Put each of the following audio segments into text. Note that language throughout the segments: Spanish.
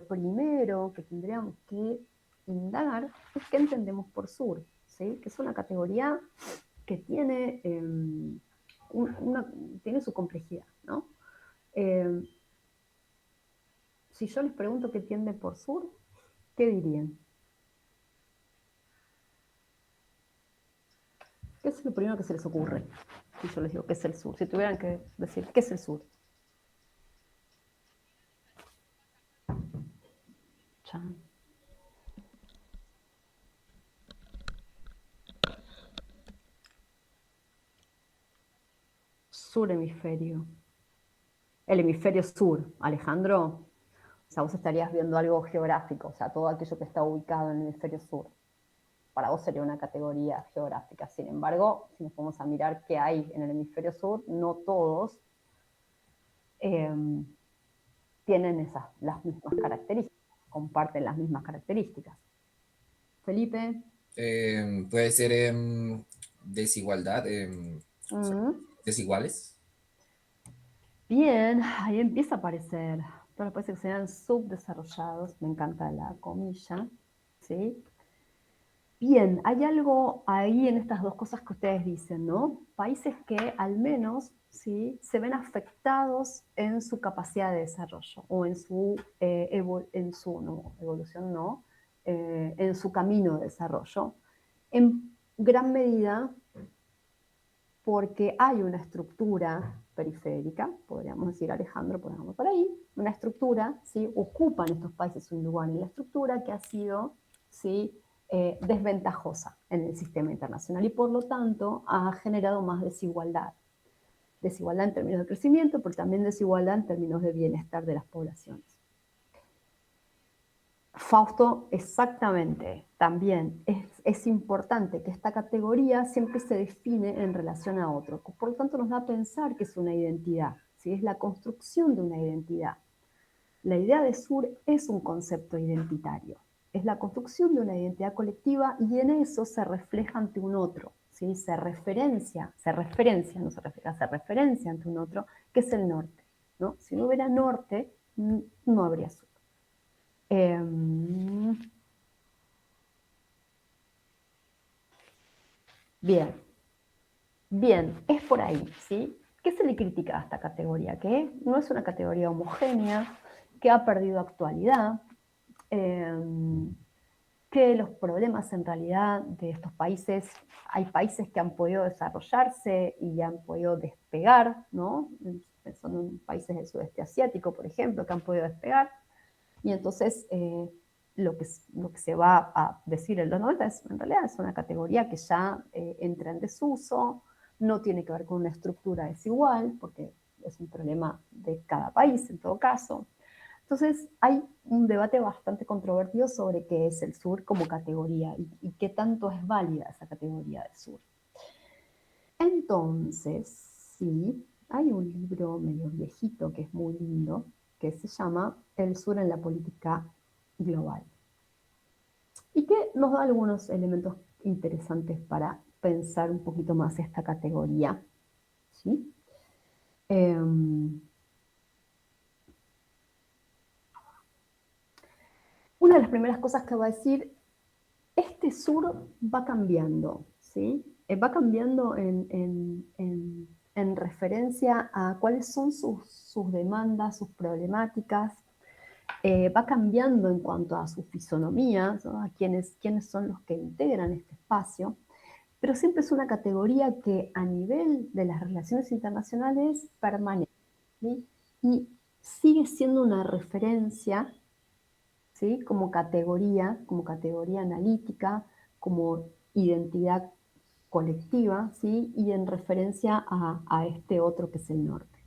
primero que tendríamos que indagar es qué entendemos por sur, ¿sí? Que es una categoría que tiene, tiene su complejidad, ¿no? Si yo les pregunto qué entienden por sur, ¿qué dirían? ¿Qué es lo primero que se les ocurre? Si yo les digo qué es el sur, si tuvieran que decir qué es el sur. Chan. Sur hemisferio. El hemisferio sur, Alejandro. O sea, vos estarías viendo algo geográfico, o sea, todo aquello que está ubicado en el hemisferio sur. Para vos sería una categoría geográfica. Sin embargo, si nos ponemos a mirar qué hay en el hemisferio sur, no todos tienen las mismas características, comparten las mismas características. Felipe. Puede ser desigualdad, desiguales. Bien, ahí empieza a aparecer. Todos los países que sean subdesarrollados, me encanta la comilla, ¿sí? Bien, hay algo ahí en estas dos cosas que ustedes dicen, ¿no? Países que al menos, ¿sí? Se ven afectados en su capacidad de desarrollo o en su, evolución, no, en su camino de desarrollo, en gran medida porque hay una estructura periférica, podríamos decir, Alejandro, ponemos por ahí, una estructura, ¿sí? Ocupan estos países un lugar en la estructura que ha sido, ¿sí? Desventajosa en el sistema internacional y por lo tanto ha generado más desigualdad. Desigualdad en términos de crecimiento, pero también desigualdad en términos de bienestar de las poblaciones. Fausto, exactamente, también es importante que esta categoría siempre se define en relación a otro. Por lo tanto, nos da a pensar que es una identidad, ¿sí? Es la construcción de una identidad. La idea de sur es un concepto identitario, es la construcción de una identidad colectiva y en eso se refleja ante un otro, ¿sí? Se referencia ante un otro, que es el norte, ¿no? Si no hubiera norte, no habría sur. Bien, bien, es por ahí, ¿sí? ¿Qué se le critica a esta categoría? Que no es una categoría homogénea, que ha perdido actualidad, que los problemas en realidad de estos países, hay países que han podido desarrollarse y han podido despegar, ¿no? Son países del sudeste asiático, por ejemplo, que han podido despegar, y entonces lo que se va a decir en los 90 es, en realidad es una categoría que ya entra en desuso, no tiene que ver con una estructura desigual, porque es un problema de cada país en todo caso. Entonces hay un debate bastante controvertido sobre qué es el sur como categoría y qué tanto es válida esa categoría de sur. Entonces, sí, hay un libro medio viejito que es muy lindo, que se llama El sur en la política global. Y que nos da algunos elementos interesantes para pensar un poquito más esta categoría. ¿Sí? Una de las primeras cosas que va a decir, este sur va cambiando, ¿sí? Va cambiando en referencia a cuáles son sus demandas, sus problemáticas, va cambiando en cuanto a su fisonomía, ¿no? A quiénes son los que integran este espacio, pero siempre es una categoría que a nivel de las relaciones internacionales permanece, ¿sí? Y sigue siendo una referencia, ¿sí? Como categoría analítica, como identidad colectiva, ¿sí? Y en referencia a este otro que es el norte.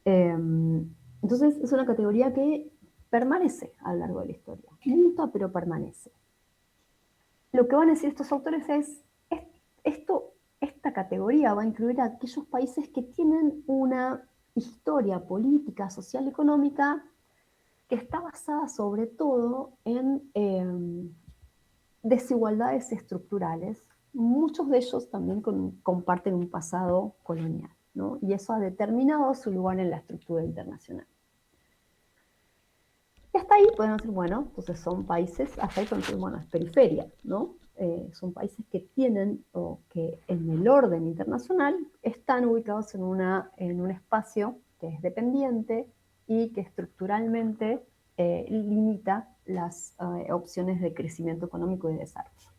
Entonces es una categoría que permanece a lo largo de la historia, muta pero permanece. Lo que van a decir estos autores es, esta categoría va a incluir a aquellos países que tienen una historia política, social, económica, que está basada sobre todo en desigualdades estructurales. Muchos de ellos también comparten un pasado colonial, ¿no? Y eso ha determinado su lugar en la estructura internacional. hasta ahí podemos decir, bueno, entonces son países, hasta ahí podemos decir, bueno, es periferia, ¿no? Son países que tienen, o que en el orden internacional están ubicados en un espacio que es dependiente y que estructuralmente limita las opciones de crecimiento económico y de desarrollo.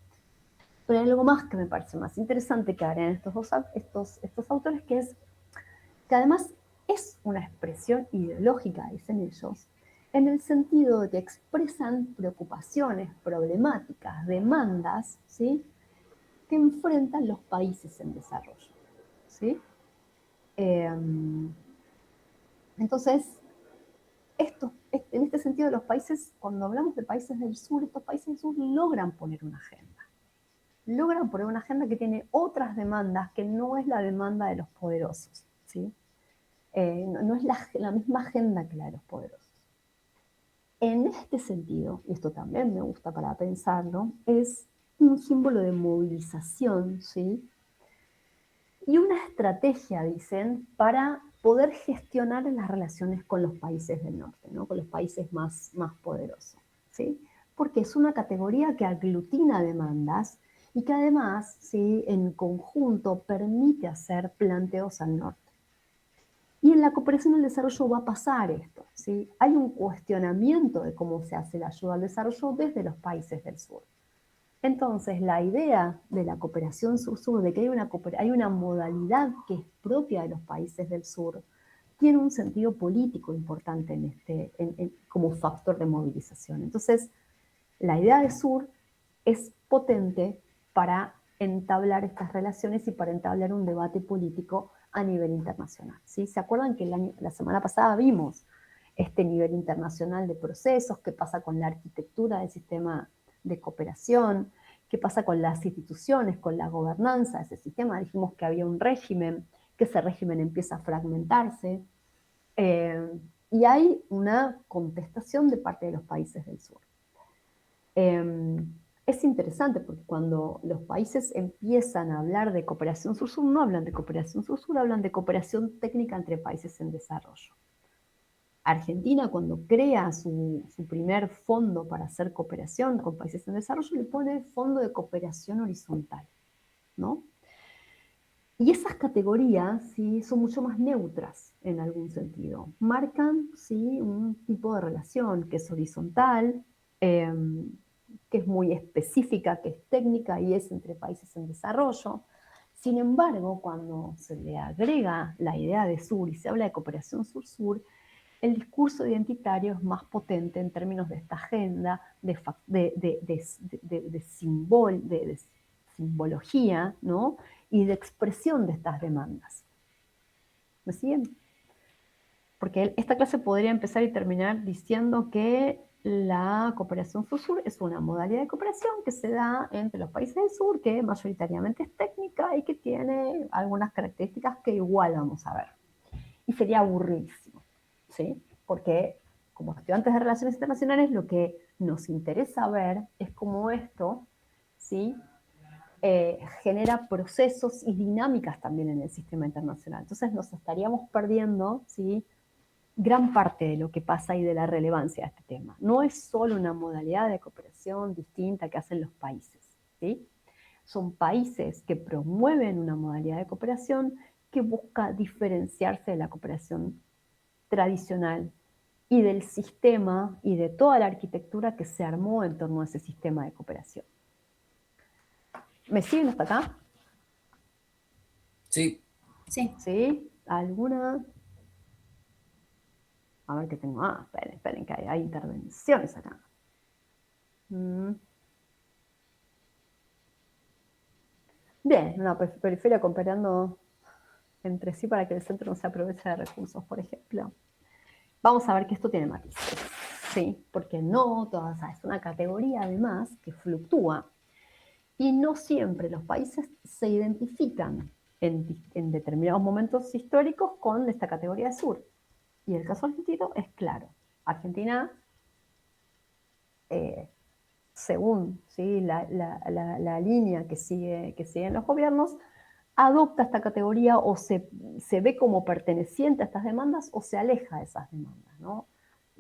Pero hay algo más que me parece más interesante que agregan estos autores, que es que además es una expresión ideológica, dicen ellos, en el sentido de que expresan preocupaciones, problemáticas, demandas, ¿sí?, que enfrentan los países en desarrollo, ¿sí? Entonces, en este sentido, los países, cuando hablamos de países del sur, estos países del sur logran poner una agenda. Logran poner una agenda que tiene otras demandas, que no es la demanda de los poderosos, ¿sí? No es la misma agenda que la de los poderosos. En este sentido, y esto también me gusta para pensarlo, es un símbolo de movilización, ¿sí? Y una estrategia, dicen, para poder gestionar las relaciones con los países del norte, ¿no?, con los países más poderosos, ¿sí? Porque es una categoría que aglutina demandas y que además, ¿sí?, en conjunto permite hacer planteos al norte. Y en la cooperación al desarrollo va a pasar esto, ¿sí? Hay un cuestionamiento de cómo se hace la ayuda al desarrollo desde los países del sur. Entonces, la idea de la cooperación sur-sur, de que hay una modalidad que es propia de los países del sur, tiene un sentido político importante como factor de movilización. Entonces, la idea de sur es potente para entablar estas relaciones y para entablar un debate político a nivel internacional, ¿sí? ¿Se acuerdan que la semana pasada vimos este nivel internacional de procesos? ¿Qué pasa con la arquitectura del sistema de cooperación? ¿Qué pasa con las instituciones, con la gobernanza de ese sistema? Dijimos que había un régimen, que ese régimen empieza a fragmentarse, y hay una contestación de parte de los países del sur. Es interesante porque cuando los países empiezan a hablar de cooperación sur-sur, no hablan de cooperación sur-sur, hablan de cooperación técnica entre países en desarrollo. Argentina, cuando crea su primer fondo para hacer cooperación con países en desarrollo, le pone Fondo de Cooperación Horizontal, ¿no? Y esas categorías, ¿sí?, son mucho más neutras en algún sentido. Marcan, ¿sí?, un tipo de relación que es horizontal, que es muy específica, que es técnica y es entre países en desarrollo. Sin embargo, cuando se le agrega la idea de sur y se habla de cooperación sur-sur, el discurso identitario es más potente en términos de esta agenda, de simbología, ¿no?, y de expresión de estas demandas. ¿Me siguen? Porque esta clase podría empezar y terminar diciendo que la cooperación sur-sur es una modalidad de cooperación que se da entre los países del sur, que mayoritariamente es técnica y que tiene algunas características que igual vamos a ver. Y sería aburridísimo, ¿sí? Porque como estudiantes de Relaciones Internacionales lo que nos interesa ver es cómo esto, ¿sí?, genera procesos y dinámicas también en el sistema internacional. Entonces nos estaríamos perdiendo, ¿sí?, gran parte de lo que pasa y de la relevancia de este tema. No es solo una modalidad de cooperación distinta que hacen los países, ¿sí? Son países que promueven una modalidad de cooperación que busca diferenciarse de la cooperación tradicional y del sistema y de toda la arquitectura que se armó en torno a ese sistema de cooperación. ¿Me siguen hasta acá? Sí. Sí. ¿Sí? ¿Alguna? A ver qué tengo. Ah, esperen, que hay intervenciones acá. Bien, una periferia cooperando entre sí para que el centro no se aproveche de recursos, por ejemplo. Vamos a ver que esto tiene matices, ¿sí? Porque no todas, es una categoría además que fluctúa. Y no siempre los países se identifican en determinados momentos históricos con esta categoría de sur. Y el caso argentino es claro. Argentina, según, ¿sí?, la línea que siguen los gobiernos, adopta esta categoría o se ve como perteneciente a estas demandas o se aleja de esas demandas, ¿no?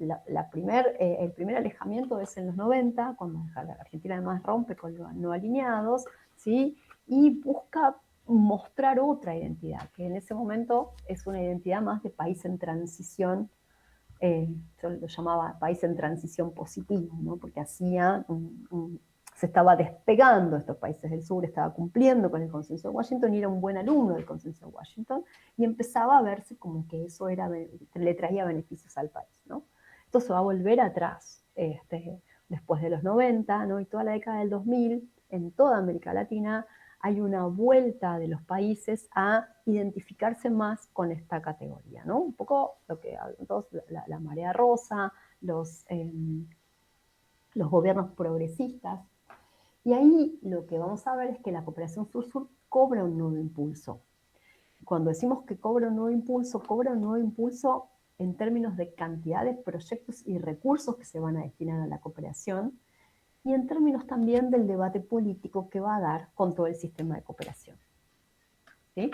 el primer alejamiento es en los 90, cuando la Argentina además rompe con los no alineados, ¿sí? Y busca mostrar otra identidad, que en ese momento es una identidad más de país en transición. Yo lo llamaba país en transición positiva, ¿no? Porque se estaba despegando estos países del sur, estaba cumpliendo con el consenso de Washington y era un buen alumno del consenso de Washington y empezaba a verse como que eso le traía beneficios al país, ¿no? Esto se va a volver atrás después de los 90, ¿no? Y toda la década del 2000 en toda América Latina hay una vuelta de los países a identificarse más con esta categoría, ¿no? Un poco lo que todos, la marea rosa, los gobiernos progresistas. Y ahí lo que vamos a ver es que la cooperación sur-sur cobra un nuevo impulso. Cuando decimos que cobra un nuevo impulso en términos de cantidad de proyectos y recursos que se van a destinar a la cooperación, y en términos también del debate político que va a dar con todo el sistema de cooperación. ¿Sí?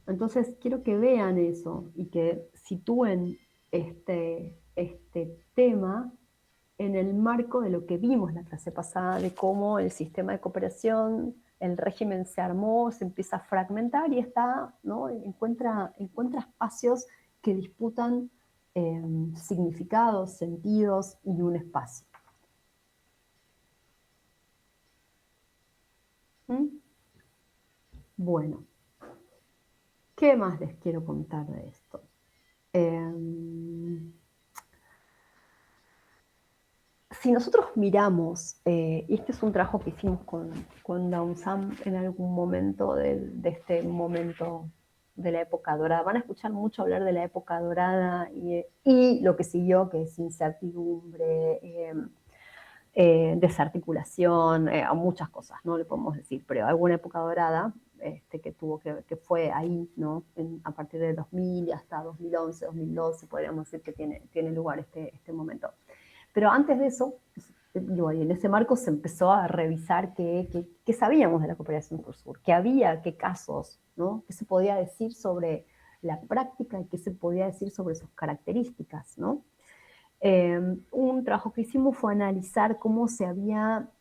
Entonces, quiero que vean eso y que sitúen este tema en el marco de lo que vimos la clase pasada, de cómo el sistema de cooperación, el régimen se armó, se empieza a fragmentar y ¿no? encuentra espacios que disputan significados, sentidos y un espacio. ¿Mm? Bueno, ¿qué más les quiero contar de esto? Si nosotros miramos, y este es un trabajo que hicimos con Daum Sam en algún momento de este momento de la época dorada, van a escuchar mucho hablar de la época dorada y lo que siguió, que es incertidumbre, desarticulación, muchas cosas, no le podemos decir, pero alguna época dorada que fue ahí, ¿no? A partir de 2000 y hasta 2011, 2012, podríamos decir que tiene lugar este momento. Pero antes de eso, en ese marco se empezó a revisar qué sabíamos de la cooperación sur-sur, qué casos, ¿no? Qué se podía decir sobre la práctica y qué se podía decir sobre sus características, ¿no? Un trabajo que hicimos fue analizar cómo se había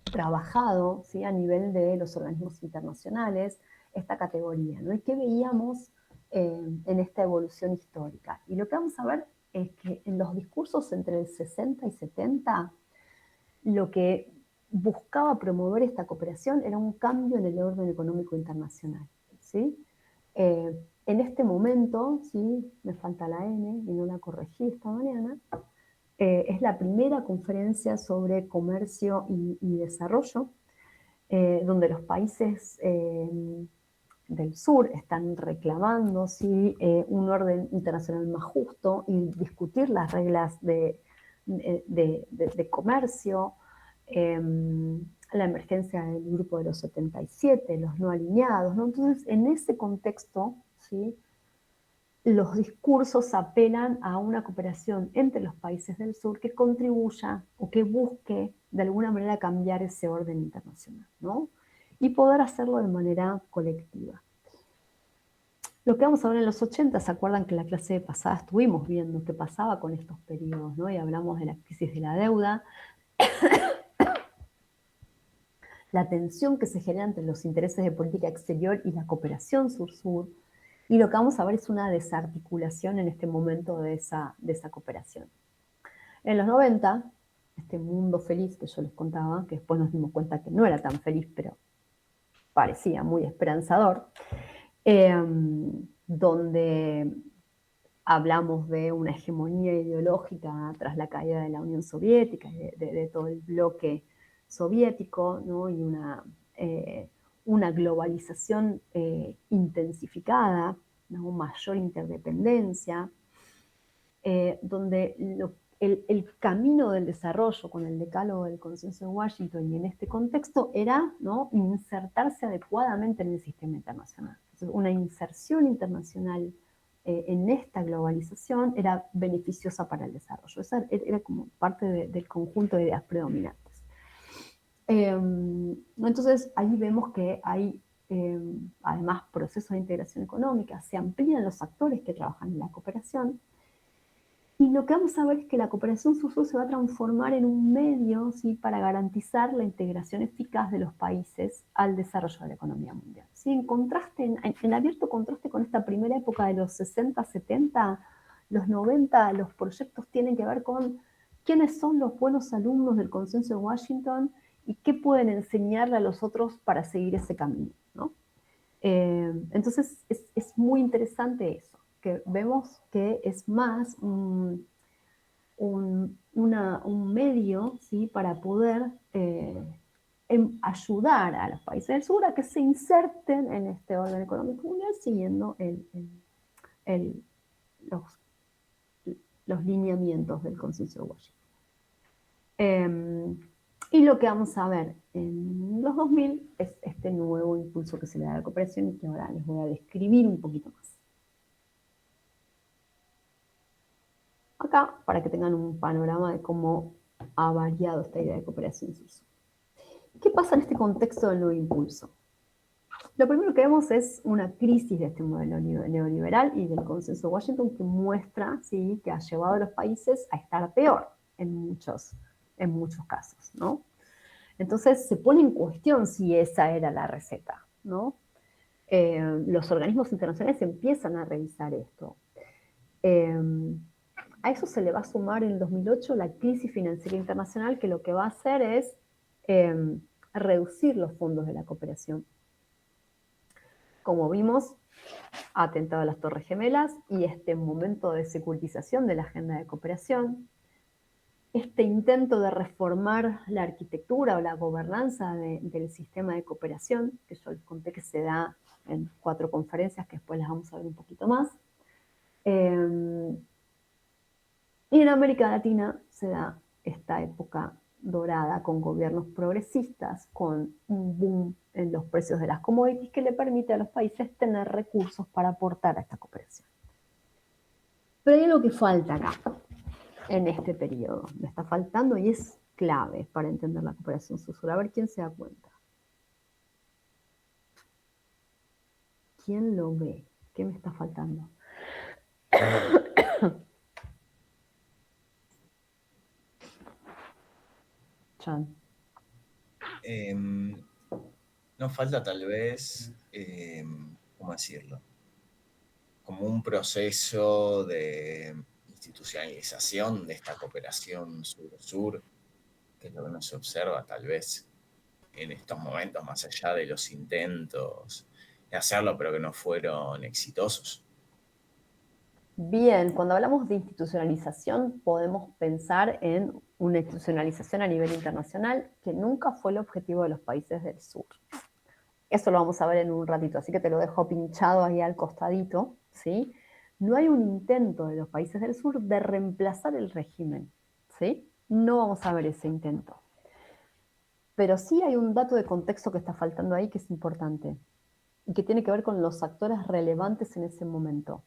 trabajado, ¿sí? A nivel de los organismos internacionales esta categoría, ¿no? Y qué veíamos en esta evolución histórica. Y lo que vamos a ver es que en los discursos entre el 60 y 70, lo que buscaba promover esta cooperación era un cambio en el orden económico internacional, ¿sí? En este momento, ¿sí? Me falta la N y no la corregí esta mañana, es la primera conferencia sobre comercio y desarrollo, donde los países del sur están reclamando ¿sí? Un orden internacional más justo y discutir las reglas de comercio, la emergencia del grupo de los 77, los no alineados, ¿no? Entonces, en ese contexto, ¿sí? Los discursos apelan a una cooperación entre los países del sur que contribuya o que busque de alguna manera cambiar ese orden internacional, ¿no? Y poder hacerlo de manera colectiva. Lo que vamos a ver en los 80, ¿se acuerdan que en la clase pasada estuvimos viendo qué pasaba con estos periodos, ¿no? Y hablamos de la crisis de la deuda, la tensión que se genera entre los intereses de política exterior y la cooperación sur-sur, y lo que vamos a ver es una desarticulación en este momento de esa cooperación. En los 90, este mundo feliz que yo les contaba, que después nos dimos cuenta que no era tan feliz, pero parecía muy esperanzador, donde hablamos de una hegemonía ideológica tras la caída de la Unión Soviética, de todo el bloque soviético, ¿no? Y una globalización intensificada, ¿no? Mayor interdependencia, donde el camino del desarrollo con el decálogo del consenso de Washington y en este contexto era, ¿no? Insertarse adecuadamente en el sistema internacional. Entonces, una inserción internacional en esta globalización era beneficiosa para el desarrollo. Esa era como parte del conjunto de ideas predominantes. Entonces, ahí vemos que hay además procesos de integración económica, se amplían los actores que trabajan en la cooperación, y lo que vamos a ver es que la cooperación sur-sur se va a transformar en un medio, ¿sí?, para garantizar la integración eficaz de los países al desarrollo de la economía mundial. ¿Sí? En abierto contraste con esta primera época de los 60, 70, los 90, los proyectos tienen que ver con quiénes son los buenos alumnos del Consenso de Washington y qué pueden enseñarle a los otros para seguir ese camino, ¿no? Entonces es muy interesante eso, que vemos que es más un medio, ¿sí?, para poder ayudar a los países del sur a que se inserten en este orden económico mundial siguiendo el, los, los lineamientos del Consenso de Washington. Y lo que vamos a ver en los 2000 es este nuevo impulso que se le da a la cooperación y que ahora les voy a describir un poquito más. Acá, para que tengan un panorama de cómo ha variado esta idea de cooperación sur-sur. ¿Qué pasa en este contexto del nuevo impulso? Lo primero que vemos es una crisis de este modelo neoliberal y del Consenso de Washington que muestra, ¿sí?, que ha llevado a los países a estar peor en muchos casos, ¿no? Entonces se pone en cuestión si esa era la receta, ¿no? Los organismos internacionales empiezan a revisar esto. A eso se le va a sumar en el 2008 la crisis financiera internacional, que lo que va a hacer es reducir los fondos de la cooperación. Como vimos, ha atentado a las Torres Gemelas y este momento de securitización de la agenda de cooperación, este intento de reformar la arquitectura o la gobernanza del sistema de cooperación, que yo les conté que se da en 4 conferencias, que después las vamos a ver un poquito más. Y en América Latina se da esta época dorada con gobiernos progresistas, con un boom en los precios de las commodities que le permite a los países tener recursos para aportar a esta cooperación. Pero hay algo que falta acá, en este periodo. Me está faltando y es clave para entender la cooperación sur-sur. A ver quién se da cuenta. ¿Quién lo ve? ¿Qué me está faltando? Chan. Nos falta tal vez, ¿cómo decirlo? Como un proceso de institucionalización de esta cooperación sur-sur, que es lo que no se observa tal vez en estos momentos, más allá de los intentos de hacerlo, pero que no fueron exitosos. Bien, cuando hablamos de institucionalización podemos pensar en una institucionalización a nivel internacional que nunca fue el objetivo de los países del sur. Eso lo vamos a ver en un ratito, así que te lo dejo pinchado ahí al costadito, ¿sí? No hay un intento de los países del sur de reemplazar el régimen, ¿sí? No vamos a ver ese intento. Pero sí hay un dato de contexto que está faltando ahí que es importante y que tiene que ver con los actores relevantes en ese momento.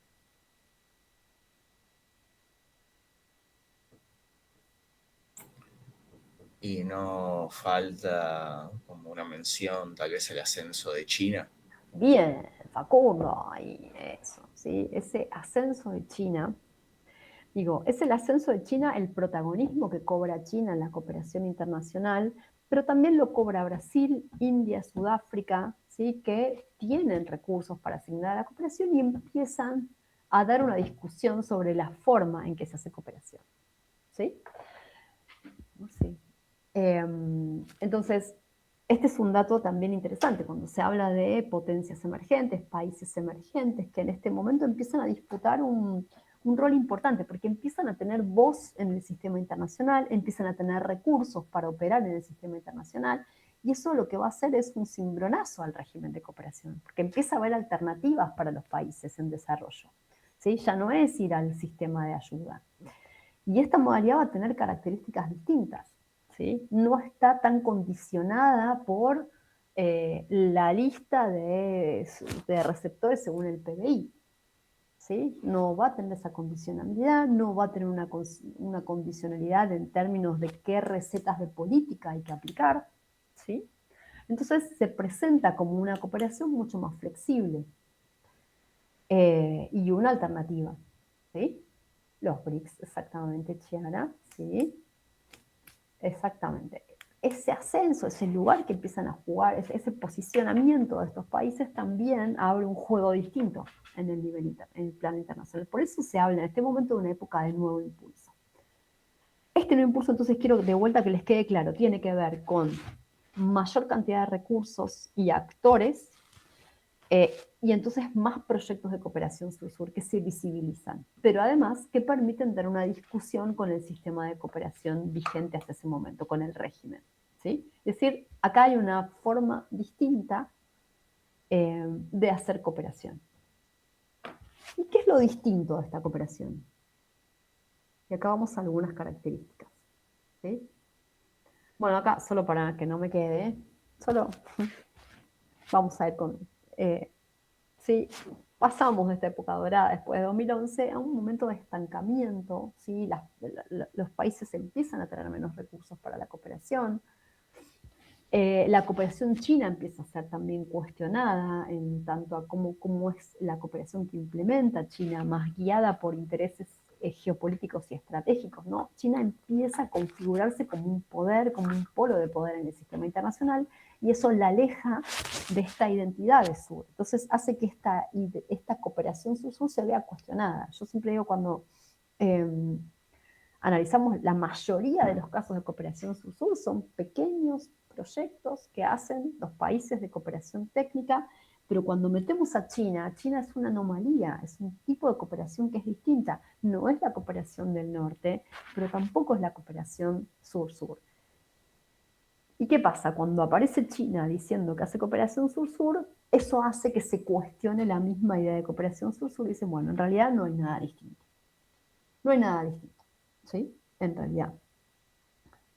Y no falta como una mención, tal vez el ascenso de China. Bien, Facundo, y eso, ¿sí? Ese ascenso de China, digo, es el ascenso de China, el protagonismo que cobra China en la cooperación internacional, pero también lo cobra Brasil, India, Sudáfrica, ¿sí?, que tienen recursos para asignar a la cooperación y empiezan a dar una discusión sobre la forma en que se hace cooperación, ¿sí? Sí. Entonces, este es un dato también interesante cuando se habla de potencias emergentes, países emergentes, que en este momento empiezan a disputar un rol importante, porque empiezan a tener voz en el sistema internacional, empiezan a tener recursos para operar en el sistema internacional, y eso lo que va a hacer es un cimbronazo al régimen de cooperación, porque empieza a haber alternativas para los países en desarrollo, ¿sí? Ya no es ir al sistema de ayuda. Y esta modalidad va a tener características distintas, ¿sí? No está tan condicionada por la lista de receptores según el PBI, ¿sí? No va a tener esa condicionalidad, no va a tener una condicionalidad en términos de qué recetas de política hay que aplicar, ¿sí? Entonces se presenta como una cooperación mucho más flexible y una alternativa, ¿sí? Los BRICS, exactamente, Chiara, ¿sí? Exactamente. Ese ascenso, ese lugar que empiezan a jugar, ese posicionamiento de estos países también abre un juego distinto en el nivel en el plano internacional. Por eso se habla en este momento de una época de nuevo impulso. Este nuevo impulso, entonces, quiero de vuelta que les quede claro, tiene que ver con mayor cantidad de recursos y actores, y entonces más proyectos de cooperación sur-sur que se visibilizan, pero además que permiten tener una discusión con el sistema de cooperación vigente hasta ese momento, con el régimen, ¿sí? Es decir, acá hay una forma distinta de hacer cooperación. ¿Y qué es lo distinto de esta cooperación? Y acá vamos a algunas características, ¿sí? Bueno, acá, solo para que no me quede, solo vamos a ir con... ¿sí? Pasamos de esta época dorada después de 2011 a un momento de estancamiento, ¿sí? Los países empiezan a tener menos recursos para la cooperación. La cooperación china empieza a ser también cuestionada en tanto a cómo es la cooperación que implementa China, más guiada por intereses geopolíticos y estratégicos, ¿no? China empieza a configurarse como un poder, como un polo de poder en el sistema internacional, y eso la aleja de esta identidad de sur. Entonces hace que esta cooperación sur-sur se vea cuestionada. Yo siempre digo cuando analizamos la mayoría de los casos de cooperación sur-sur, son pequeños proyectos que hacen los países de cooperación técnica, pero cuando metemos a China, China es una anomalía, es un tipo de cooperación que es distinta. No es la cooperación del norte, pero tampoco es la cooperación sur-sur. ¿Y qué pasa? Cuando aparece China diciendo que hace cooperación sur-sur, eso hace que se cuestione la misma idea de cooperación sur-sur y dicen, bueno, en realidad no hay nada distinto. No hay nada distinto, ¿sí? En realidad.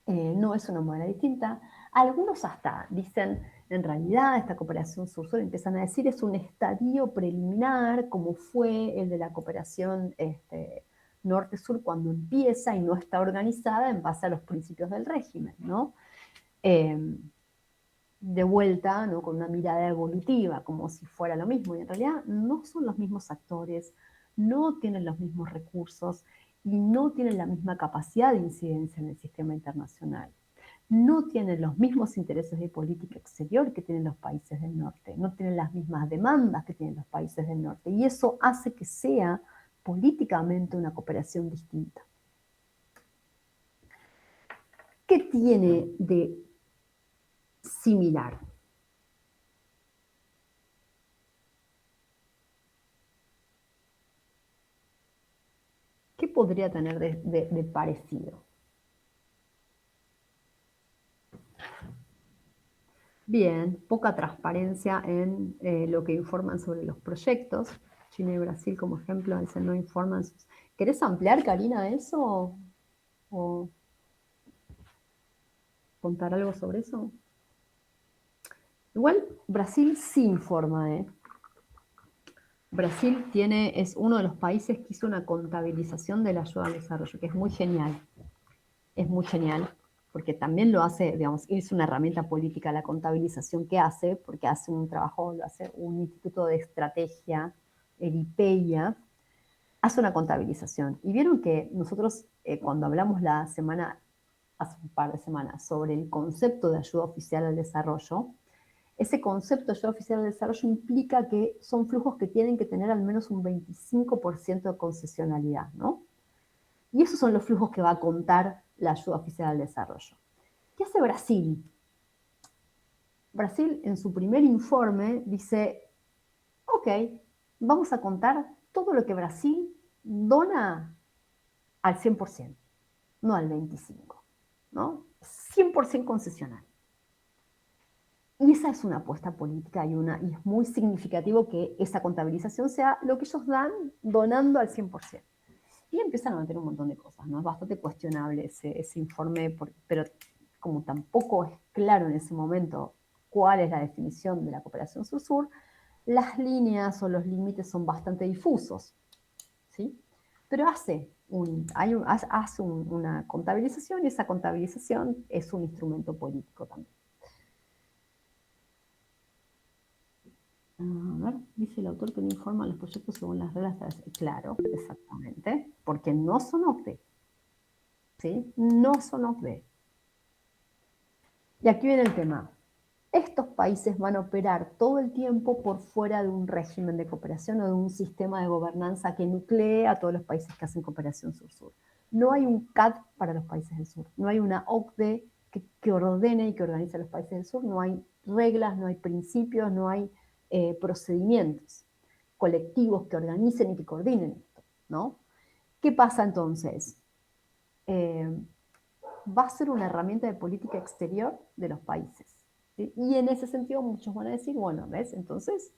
No es una manera distinta. Algunos hasta dicen, en realidad, esta cooperación sur-sur, empiezan a decir, es un estadio preliminar, como fue el de la cooperación norte-sur cuando empieza y no está organizada en base a los principios del régimen, ¿no? De vuelta, ¿no? Con una mirada evolutiva, como si fuera lo mismo, y en realidad no son los mismos actores, no tienen los mismos recursos y no tienen la misma capacidad de incidencia en el sistema internacional. No tienen los mismos intereses de política exterior que tienen los países del norte, no tienen las mismas demandas que tienen los países del norte, y eso hace que sea políticamente una cooperación distinta. ¿Qué tiene de similar? ¿Qué podría tener de parecido? Bien, poca transparencia en lo que informan sobre los proyectos. China y Brasil, como ejemplo, dicen no informan. ¿Querés ampliar, Karina, eso? ¿O contar algo sobre eso? Igual Brasil sí informa, ¿eh? Brasil es uno de los países que hizo una contabilización de la ayuda al desarrollo, que es muy genial. Es muy genial, porque también lo hace, digamos, es una herramienta política la contabilización que hace, porque hace un trabajo, lo hace un instituto de estrategia, el IPEIA, hace una contabilización. Y vieron que nosotros, cuando hablamos la semana, hace un par de semanas, sobre el concepto de ayuda oficial al desarrollo, ese concepto de ayuda oficial al desarrollo implica que son flujos que tienen que tener al menos un 25% de concesionalidad, ¿no? Y esos son los flujos que va a contar la ayuda oficial al desarrollo. ¿Qué hace Brasil? Brasil en su primer informe dice, ok, vamos a contar todo lo que Brasil dona al 100%, no al 25%, ¿no? 100% concesional. Y esa es una apuesta política y es muy significativo que esa contabilización sea lo que ellos dan donando al 100%. Y empiezan a meter un montón de cosas, ¿no? Es bastante cuestionable ese informe, pero como tampoco es claro en ese momento cuál es la definición de la cooperación sur-sur, las líneas o los límites son bastante difusos, ¿sí? Pero hace una contabilización y esa contabilización es un instrumento político también. A ver, dice el autor que no informa los proyectos según las reglas. Claro, exactamente, porque no son OCDE, ¿sí? No son OCDE. Y aquí viene el tema. Estos países van a operar todo el tiempo por fuera de un régimen de cooperación o de un sistema de gobernanza que nuclee a todos los países que hacen cooperación sur-sur. No hay un CAD para los países del sur, no hay una OCDE que ordene y que organice a los países del sur, no hay reglas, no hay principios, no hay procedimientos colectivos que organicen y que coordinen esto, ¿no? ¿Qué pasa entonces? Va a ser una herramienta de política exterior de los países. ¿Sí? Y en ese sentido muchos van a decir, bueno, ¿ves? Entonces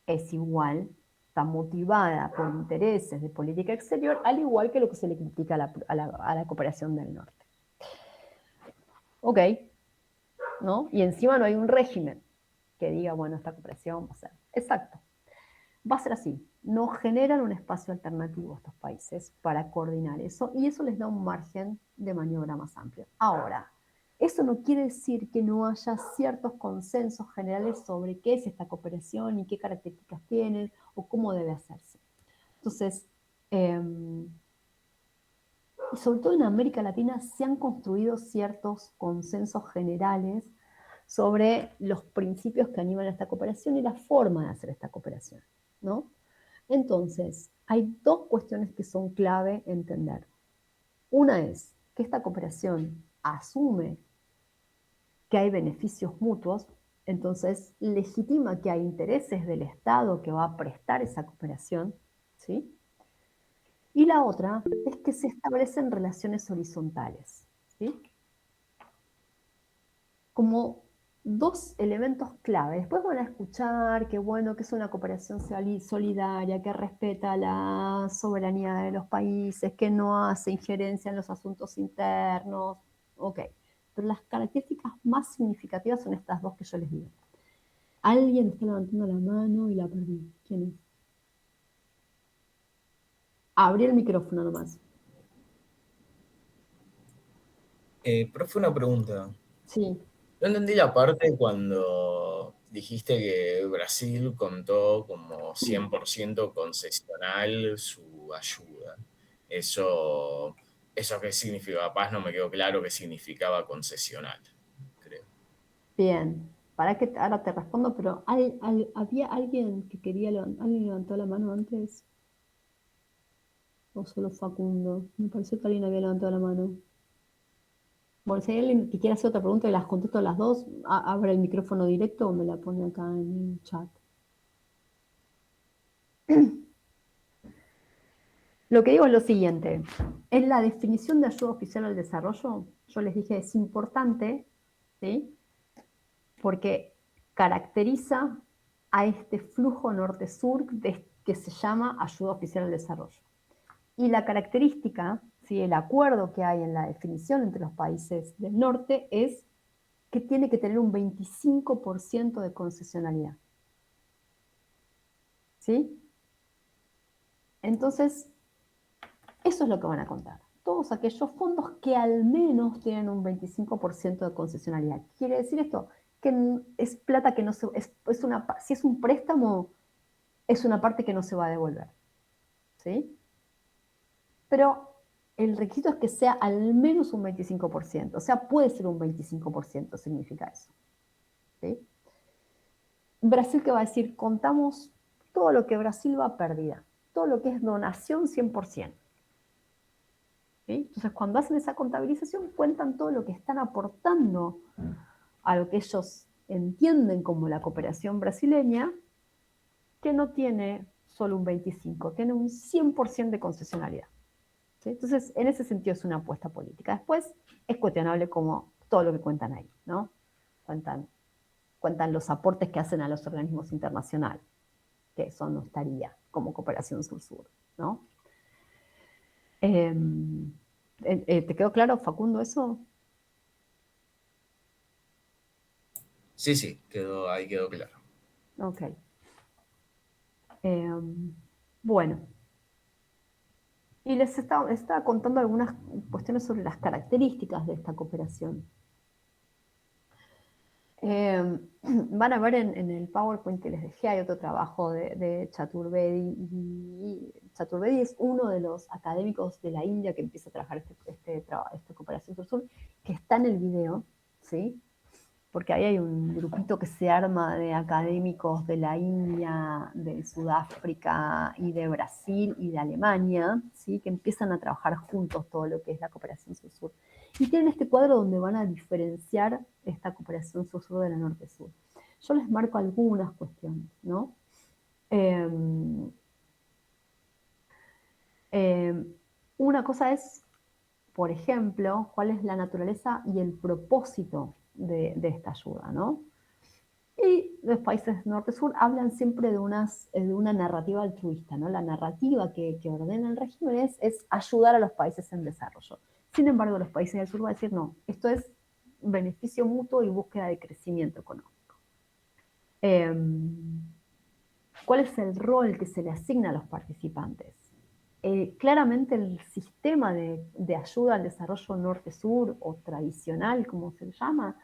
es igual, está motivada por intereses de política exterior, al igual que lo que se le critica a la cooperación del norte. Ok, ¿no? Y encima no hay un régimen que diga, bueno, esta cooperación va a ser. Exacto. Va a ser así. No generan un espacio alternativo a estos países para coordinar eso y eso les da un margen de maniobra más amplio. Ahora, eso no quiere decir que no haya ciertos consensos generales sobre qué es esta cooperación y qué características tiene o cómo debe hacerse. Entonces, sobre todo en América Latina se han construido ciertos consensos generales sobre los principios que animan a esta cooperación y la forma de hacer esta cooperación, ¿no? Entonces, hay dos cuestiones que son clave entender. Una es que esta cooperación asume que hay beneficios mutuos, entonces legitima que hay intereses del Estado que va a prestar esa cooperación, ¿sí? Y la otra es que se establecen relaciones horizontales, ¿sí? Como dos elementos clave. Después van a escuchar que bueno, que es una cooperación solidaria, que respeta la soberanía de los países, que no hace injerencia en los asuntos internos. Ok. Pero las características más significativas son estas dos que yo les digo. Alguien está levantando la mano y la perdí. ¿Quién es? Abrí el micrófono nomás. Profe, una pregunta. Sí. No entendí la parte cuando dijiste que Brasil contó como 100% concesional su ayuda. ¿Eso qué significa? Capaz no me quedó claro qué significaba concesional, creo. Bien. Para que ahora te respondo, pero ¿había alguien que quería alguien levantó la mano antes? ¿O solo Facundo? Me pareció que alguien había levantado la mano. Bueno, si hay alguien que quiera hacer otra pregunta y las contesto las dos, abre el micrófono directo o me la pone acá en el chat. Lo que digo es lo siguiente. En la definición de ayuda oficial al desarrollo, yo les dije es importante, ¿sí? Porque caracteriza a este flujo norte-sur que se llama ayuda oficial al desarrollo. Y la característica, ¿sí? El acuerdo que hay en la definición entre los países del norte es que tiene que tener un 25% de concesionalidad. ¿Sí? Entonces, eso es lo que van a contar. Todos aquellos fondos que al menos tienen un 25% de concesionalidad. ¿Quiere decir esto? Que es plata que no se... si es un préstamo, es una parte que no se va a devolver. ¿Sí? Pero el requisito es que sea al menos un 25%. O sea, puede ser un 25%, significa eso. ¿Sí? Brasil que va a decir, contamos todo lo que Brasil va a pérdida, todo lo que es donación 100%. ¿Sí? Entonces, cuando hacen esa contabilización, cuentan todo lo que están aportando a lo que ellos entienden como la cooperación brasileña, que no tiene solo un 25%, tiene un 100% de concesionalidad. ¿Sí? Entonces, en ese sentido es una apuesta política. Después, es cuestionable como todo lo que cuentan ahí, ¿no? Cuentan los aportes que hacen a los organismos internacionales, que eso no estaría como cooperación sur-sur, ¿no? ¿Te quedó claro, Facundo, eso? Sí, sí, ahí quedó claro. Ok. Bueno, y les estaba contando algunas cuestiones sobre las características de esta cooperación. Van a ver en el PowerPoint que les dejé, hay otro trabajo de Chaturvedi, y Chaturvedi es uno de los académicos de la India que empieza a trabajar esta cooperación sur-sur, que está en el video, ¿sí? Porque ahí hay un grupito que se arma de académicos de la India, de Sudáfrica y de Brasil y de Alemania, ¿sí? Que empiezan a trabajar juntos todo lo que es la cooperación sur-sur. Y tienen este cuadro donde van a diferenciar esta cooperación sur-sur de la norte-sur. Yo les marco algunas cuestiones, ¿no? Una cosa es, por ejemplo, cuál es la naturaleza y el propósito de esta ayuda, ¿no? Y los países norte-sur hablan siempre de una narrativa altruista, ¿no? La narrativa que ordena el régimen es ayudar a los países en desarrollo. Sin embargo, los países del sur van a decir, no, esto es beneficio mutuo y búsqueda de crecimiento económico. ¿Cuál es el rol que se le asigna a los participantes? Claramente el sistema de ayuda al desarrollo norte-sur o tradicional, como se le llama,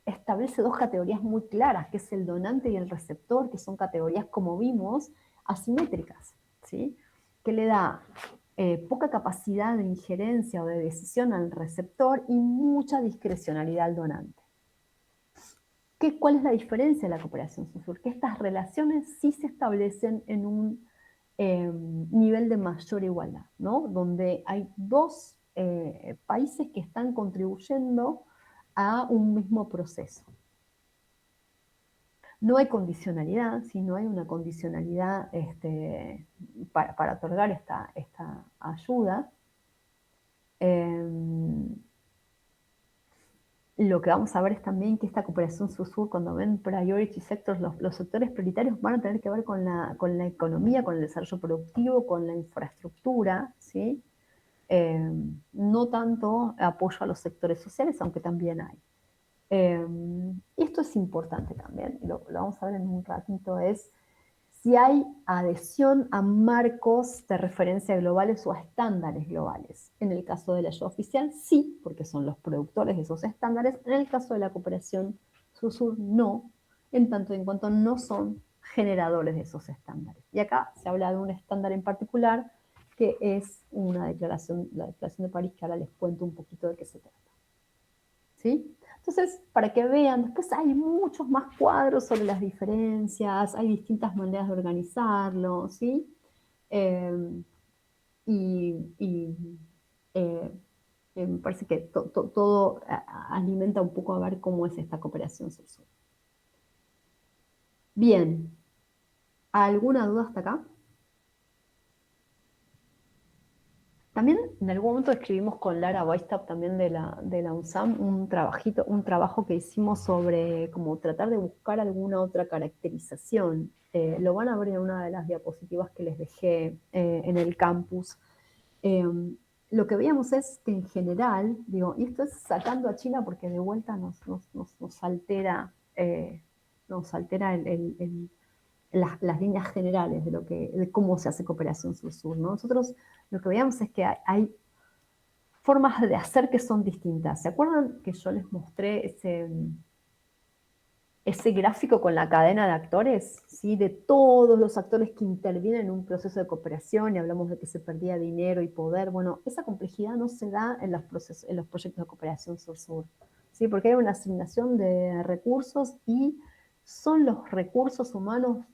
establece dos categorías muy claras, que es el donante y el receptor, que son categorías, como vimos, asimétricas, ¿sí? Que le da poca capacidad de injerencia o de decisión al receptor y mucha discrecionalidad al donante. ¿Cuál es la diferencia de la cooperación sur-sur? Que estas relaciones sí se establecen en un nivel de mayor igualdad, ¿no? Donde hay dos países que están contribuyendo a un mismo proceso. No hay condicionalidad, si no hay una condicionalidad para otorgar esta ayuda. Lo que vamos a ver es también que esta cooperación sur-sur, cuando ven priority sectors, los sectores prioritarios van a tener que ver con la economía, con el desarrollo productivo, con la infraestructura, ¿sí? No tanto apoyo a los sectores sociales, aunque también hay. Y esto es importante también, lo vamos a ver en un ratito, es si hay adhesión a marcos de referencia globales o a estándares globales. En el caso de la ayuda oficial, sí, porque son los productores de esos estándares. En el caso de la cooperación sur-sur, no, en tanto y en cuanto no son generadores de esos estándares. Y acá se habla de un estándar en particular, que es la Declaración de París, que ahora les cuento un poquito de qué se trata. ¿Sí? Entonces, para que vean, después hay muchos más cuadros sobre las diferencias, hay distintas maneras de organizarlo, ¿sí? Me parece que todo alimenta un poco a ver cómo es esta cooperación sur-sur. Bien, ¿alguna duda hasta acá? También en algún momento escribimos con Lara Weistab, también de la UNSAM, un trabajo que hicimos sobre cómo tratar de buscar alguna otra caracterización. Lo van a ver en una de las diapositivas que les dejé en el campus. Lo que veíamos es que en general, y esto es sacando a China porque de vuelta nos altera, las líneas generales de cómo se hace cooperación sur-sur, ¿no? Nosotros lo que veíamos es que hay formas de hacer que son distintas. ¿Se acuerdan que yo les mostré ese gráfico con la cadena de actores? ¿Sí? De todos los actores que intervienen en un proceso de cooperación, y hablamos de que se perdía dinero y poder. Bueno, esa complejidad no se da en los proyectos de cooperación sur-sur, ¿sí? Porque hay una asignación de recursos y son los recursos humanos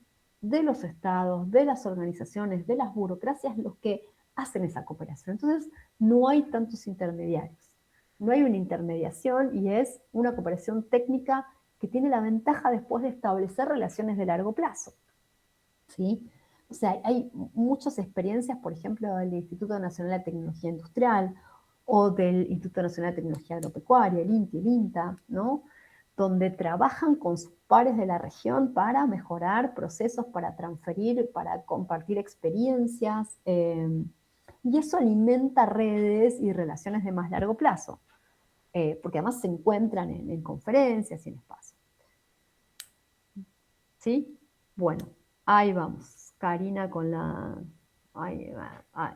de los estados, de las organizaciones, de las burocracias, los que hacen esa cooperación. Entonces, no hay tantos intermediarios. No hay una intermediación y es una cooperación técnica que tiene la ventaja después de establecer relaciones de largo plazo, ¿sí? O sea, hay muchas experiencias, por ejemplo, del Instituto Nacional de Tecnología Industrial o del Instituto Nacional de Tecnología Agropecuaria, el INTI, el INTA, ¿no? Donde trabajan con sus pares de la región para mejorar procesos, para transferir, para compartir experiencias, y eso alimenta redes y relaciones de más largo plazo, porque además se encuentran en conferencias y en espacios. ¿Sí? Bueno, ahí vamos. Karina con la...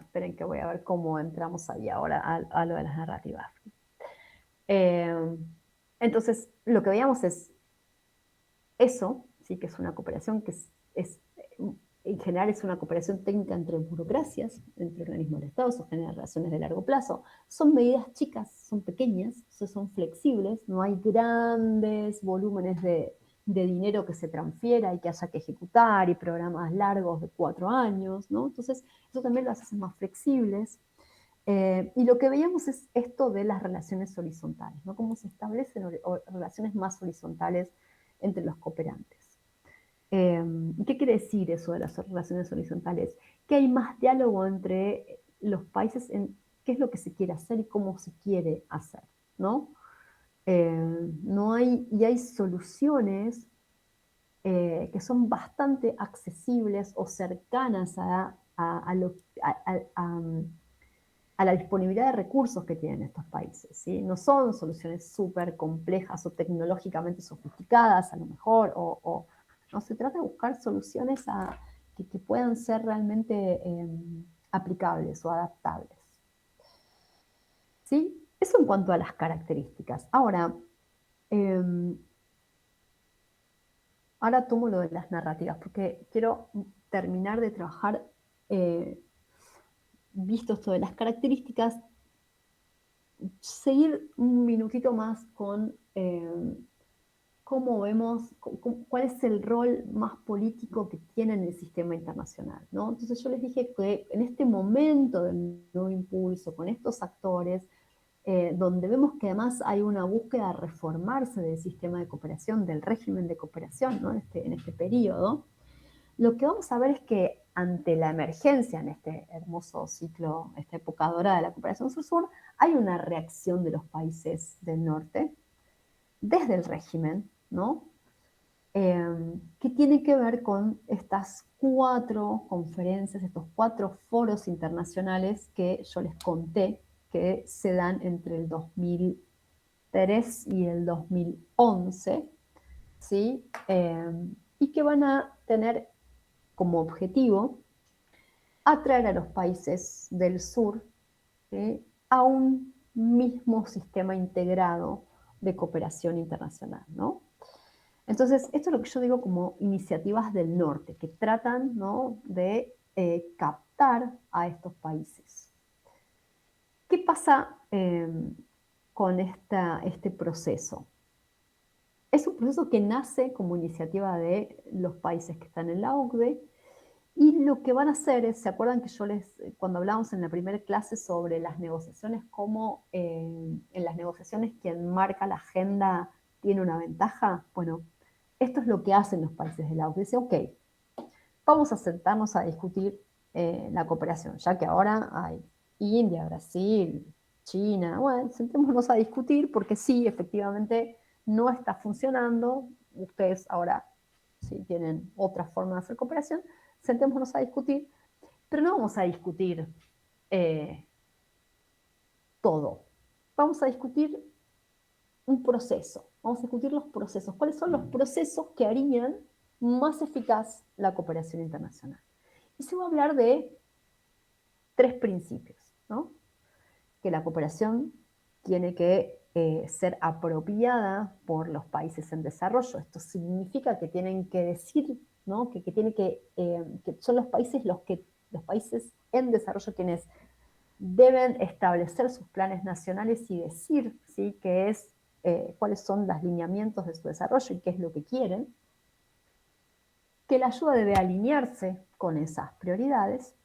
esperen que voy a ver cómo entramos ahí ahora a lo de las narrativas. Entonces, lo que veíamos es eso, ¿sí? Que es una cooperación que en general es una cooperación técnica entre burocracias, entre organismos del Estado, eso genera relaciones de largo plazo. Son medidas chicas, son pequeñas, son flexibles, no hay grandes volúmenes de dinero que se transfiera y que haya que ejecutar y programas largos de 4 años, ¿no? Entonces, eso también las hace más flexibles. Y lo que veíamos es esto de las relaciones horizontales, ¿no? Cómo se establecen relaciones más horizontales entre los cooperantes. ¿Qué quiere decir eso de las relaciones horizontales? Que hay más diálogo entre los países en qué es lo que se quiere hacer y cómo se quiere hacer, ¿no? No hay, y hay soluciones que son bastante accesibles o cercanas a la disponibilidad de recursos que tienen estos países, ¿sí? No son soluciones súper complejas o tecnológicamente sofisticadas, a lo mejor, no, se trata de buscar soluciones que puedan ser realmente aplicables o adaptables, ¿sí? Eso en cuanto a las características. Ahora tomo lo de las narrativas, porque quiero terminar de trabajar, visto esto de las características, seguir un minutito más con cómo vemos, cuál es el rol más político que tiene en el sistema internacional, ¿no? Entonces yo les dije que en este momento del nuevo impulso, con estos actores, donde vemos que además hay una búsqueda de reformarse del sistema de cooperación, del régimen de cooperación, ¿no? En este periodo, lo que vamos a ver es que ante la emergencia en este hermoso ciclo, esta época dorada de la cooperación sur-sur, hay una reacción de los países del norte, desde el régimen, ¿no? Que tiene que ver con estas 4 conferencias, estos 4 foros internacionales que yo les conté que se dan entre el 2003 y el 2011, ¿sí? Y que van a tener como objetivo atraer a los países del sur, ¿sí? A un mismo sistema integrado de cooperación internacional, ¿no? Entonces, esto es lo que yo digo como iniciativas del norte, que tratan, ¿no?, de captar a estos países. ¿Qué pasa con este proceso? Es un proceso que nace como iniciativa de los países que están en la OCDE, y lo que van a hacer es, ¿se acuerdan que cuando hablábamos en la primera clase sobre las negociaciones, cómo en las negociaciones quien marca la agenda tiene una ventaja? Bueno, esto es lo que hacen los países de la OCDE. Dice, ok, vamos a sentarnos a discutir la cooperación, ya que ahora hay India, Brasil, China, bueno, sentémonos a discutir porque sí, efectivamente no está funcionando, ustedes ahora sí tienen otra forma de hacer cooperación, sentémonos a discutir, pero no vamos a discutir eh, todo, vamos a discutir un proceso, vamos a discutir los procesos, cuáles son los procesos que harían más eficaz la cooperación internacional. Y se va a hablar de 3 principios, ¿no? Que la cooperación tiene que ser apropiada por los países en desarrollo. Esto significa que tienen que decir, ¿no?, que son los países los países en desarrollo quienes deben establecer sus planes nacionales y decir, ¿sí?, cuáles son los lineamientos de su desarrollo y qué es lo que quieren, que la ayuda debe alinearse con esas prioridades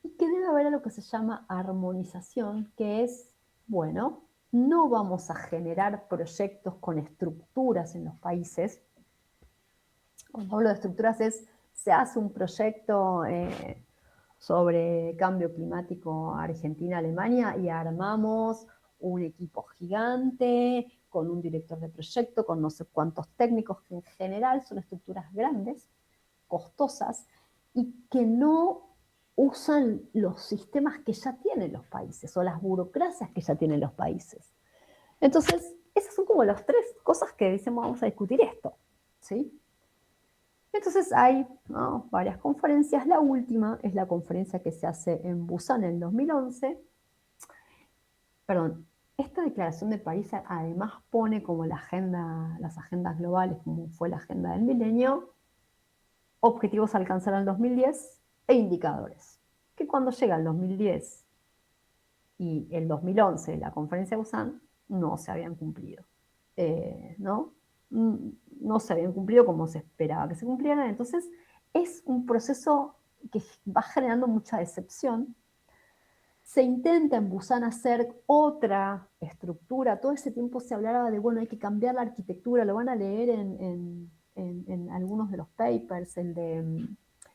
y que debe haber algo que se llama armonización, que es, bueno, no vamos a generar proyectos con estructuras en los países. Cuando hablo de estructuras se hace un proyecto sobre cambio climático Argentina-Alemania y armamos un equipo gigante con un director de proyecto, con no sé cuántos técnicos, que en general son estructuras grandes, costosas, y que no usan los sistemas que ya tienen los países o las burocracias que ya tienen los países. Entonces, esas son como las 3 cosas que decimos, vamos a discutir esto, ¿sí? Entonces hay, ¿no?, varias conferencias. La última es la conferencia que se hace en Busan en 2011. Perdón, Esta declaración de París además pone como las agendas globales, como fue la agenda del milenio, objetivos a alcanzar al 2010 e indicadores. Que cuando llega el 2010 y el 2011, la conferencia de Busan, no se habían cumplido. ¿No? No se habían cumplido como se esperaba que se cumplieran. Entonces, es un proceso que va generando mucha decepción. Se intenta en Busan hacer otra estructura. Todo ese tiempo se hablaba de, bueno, hay que cambiar la arquitectura. Lo van a leer en algunos de los papers,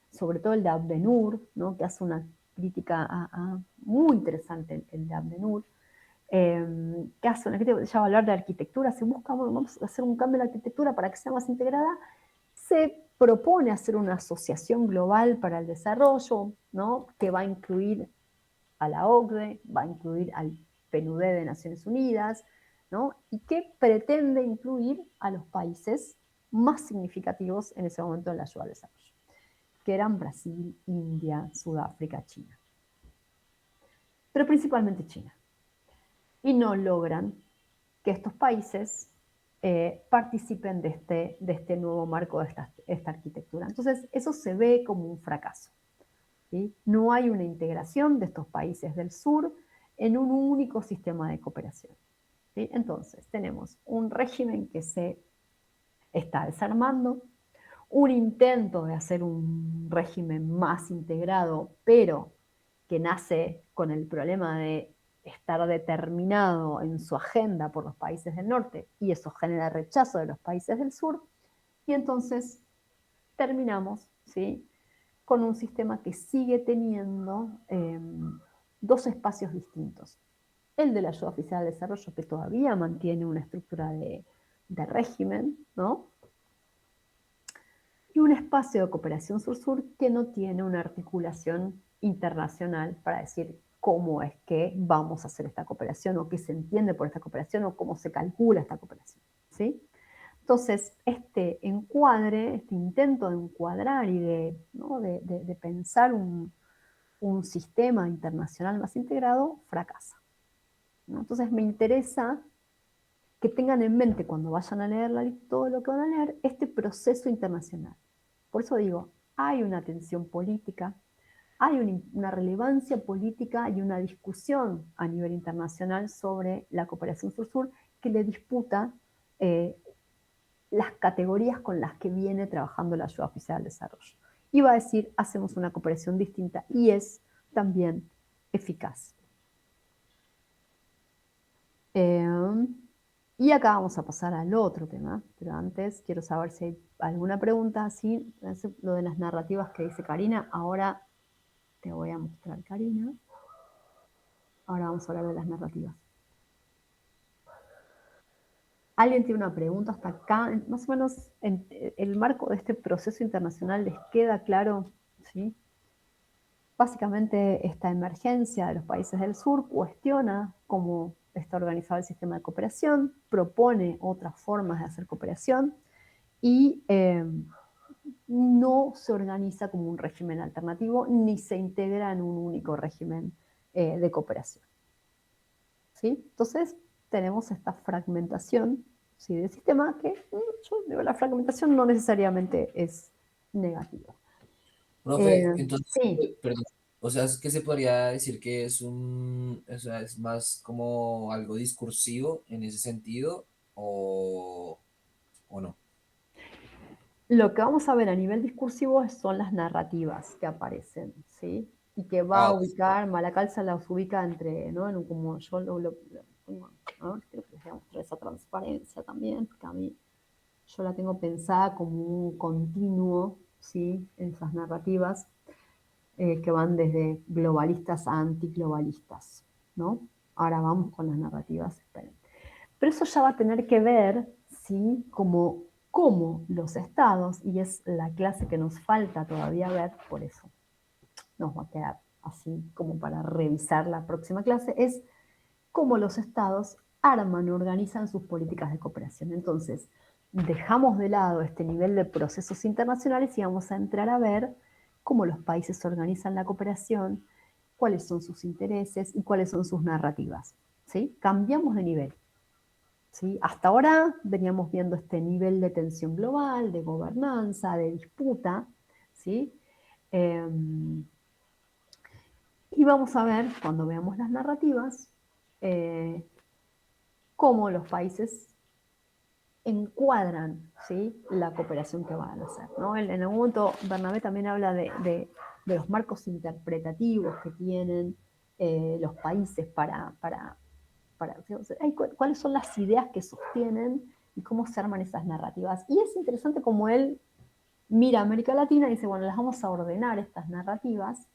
sobre todo el de Abdenur, ¿no? Que hace una crítica muy interesante, el de Abdenur. Que hace una crítica, ya va a hablar de arquitectura, se busca, bueno, vamos a hacer un cambio en la arquitectura para que sea más integrada, se propone hacer una asociación global para el desarrollo, ¿no? Que va a incluir a la OCDE, va a incluir al PNUD de Naciones Unidas, ¿no? Y que pretende incluir a los países más significativos en ese momento de la ayuda al desarrollo, que eran Brasil, India, Sudáfrica, China. Pero principalmente China. Y no logran que estos países participen de este nuevo marco, de esta arquitectura. Entonces, eso se ve como un fracaso. ¿Sí? No hay una integración de estos países del sur en un único sistema de cooperación. ¿Sí? Entonces, tenemos un régimen que se está desarmando, un intento de hacer un régimen más integrado, pero que nace con el problema de estar determinado en su agenda por los países del norte, y eso genera rechazo de los países del sur, y entonces terminamos, ¿sí?, con un sistema que sigue teniendo dos espacios distintos. El de la ayuda oficial al desarrollo, que todavía mantiene una estructura de régimen, ¿no? Y un espacio de cooperación sur-sur que no tiene una articulación internacional para decir cómo es que vamos a hacer esta cooperación, o qué se entiende por esta cooperación, o cómo se calcula esta cooperación, ¿sí? Entonces, este encuadre, este intento de encuadrar y ¿no?, de pensar un sistema internacional más integrado, fracasa, ¿no? Entonces, me interesa que tengan en mente cuando vayan a leer todo lo que van a leer, este proceso internacional. Por eso digo, hay una tensión política, hay una relevancia política y una discusión a nivel internacional sobre la cooperación sur-sur que le disputa las categorías con las que viene trabajando la ayuda oficial al desarrollo. Y va a decir, hacemos una cooperación distinta y es también eficaz. Y acá vamos a pasar al otro tema, pero antes quiero saber si hay alguna pregunta. Sí, lo de las narrativas que dice Karina, ahora te voy a mostrar, Karina. Ahora vamos a hablar de las narrativas. ¿Alguien tiene una pregunta hasta acá? Más o menos en el marco de este proceso internacional, ¿les queda claro? ¿Sí? Básicamente esta emergencia de los países del sur cuestiona cómo está organizado el sistema de cooperación, propone otras formas de hacer cooperación y no se organiza como un régimen alternativo ni se integra en un único régimen de cooperación. ¿Sí? Entonces tenemos esta fragmentación, ¿sí?, del sistema que yo digo, la fragmentación no necesariamente es negativa. Profe, entonces, Sí. perdón, o sea, es que se podría decir que o sea, es más como algo discursivo en ese sentido, o no. Lo que vamos a ver a nivel discursivo son las narrativas que aparecen, ¿sí? Y que va Ah, a ok. ubicar, Malacalza las ubica entre, ¿no?, en como yo lo tengo, ¿no? Creo que les voy a mostrar esa transparencia también, porque a mí yo la tengo pensada como un continuo, ¿sí?, en esas narrativas que van desde globalistas a antiglobalistas, ¿no? Ahora vamos con las narrativas, esperen. Pero eso ya va a tener que ver, ¿sí?, cómo los estados, y es la clase que nos falta todavía ver, por eso nos va a quedar así como para revisar la próxima clase, es cómo los estados arman, organizan sus políticas de cooperación. Entonces, dejamos de lado este nivel de procesos internacionales y vamos a entrar a ver cómo los países organizan la cooperación, cuáles son sus intereses y cuáles son sus narrativas. ¿sí? Cambiamos de nivel. ¿Sí? Hasta ahora veníamos viendo este nivel de tensión global, de gobernanza, de disputa, ¿sí? Y vamos a ver, cuando veamos las narrativas, cómo los países encuadran, ¿sí?, la cooperación que van a hacer, ¿no? En algún momento Bernabé también habla de los marcos interpretativos que tienen los países cuáles son las ideas que sostienen y cómo se arman esas narrativas. Y es interesante como él mira a América Latina y dice, bueno, las vamos a ordenar estas narrativas.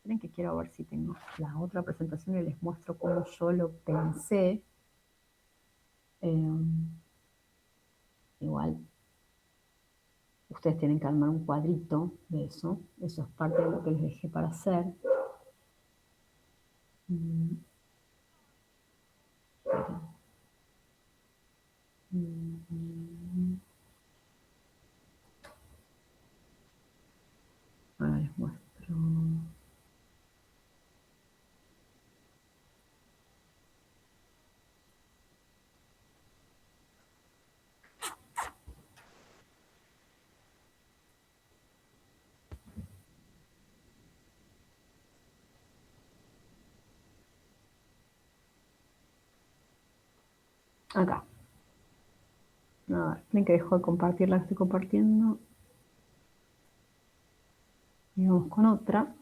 Miren que quiero ver si tengo la otra presentación y les muestro cómo yo lo pensé. Igual, ustedes tienen que armar un cuadrito de eso. Eso es parte de lo que les dejé para hacer. Ahora les muestro. Acá. A ver, tienen que dejar de compartir la que estoy compartiendo. Y vamos con otra.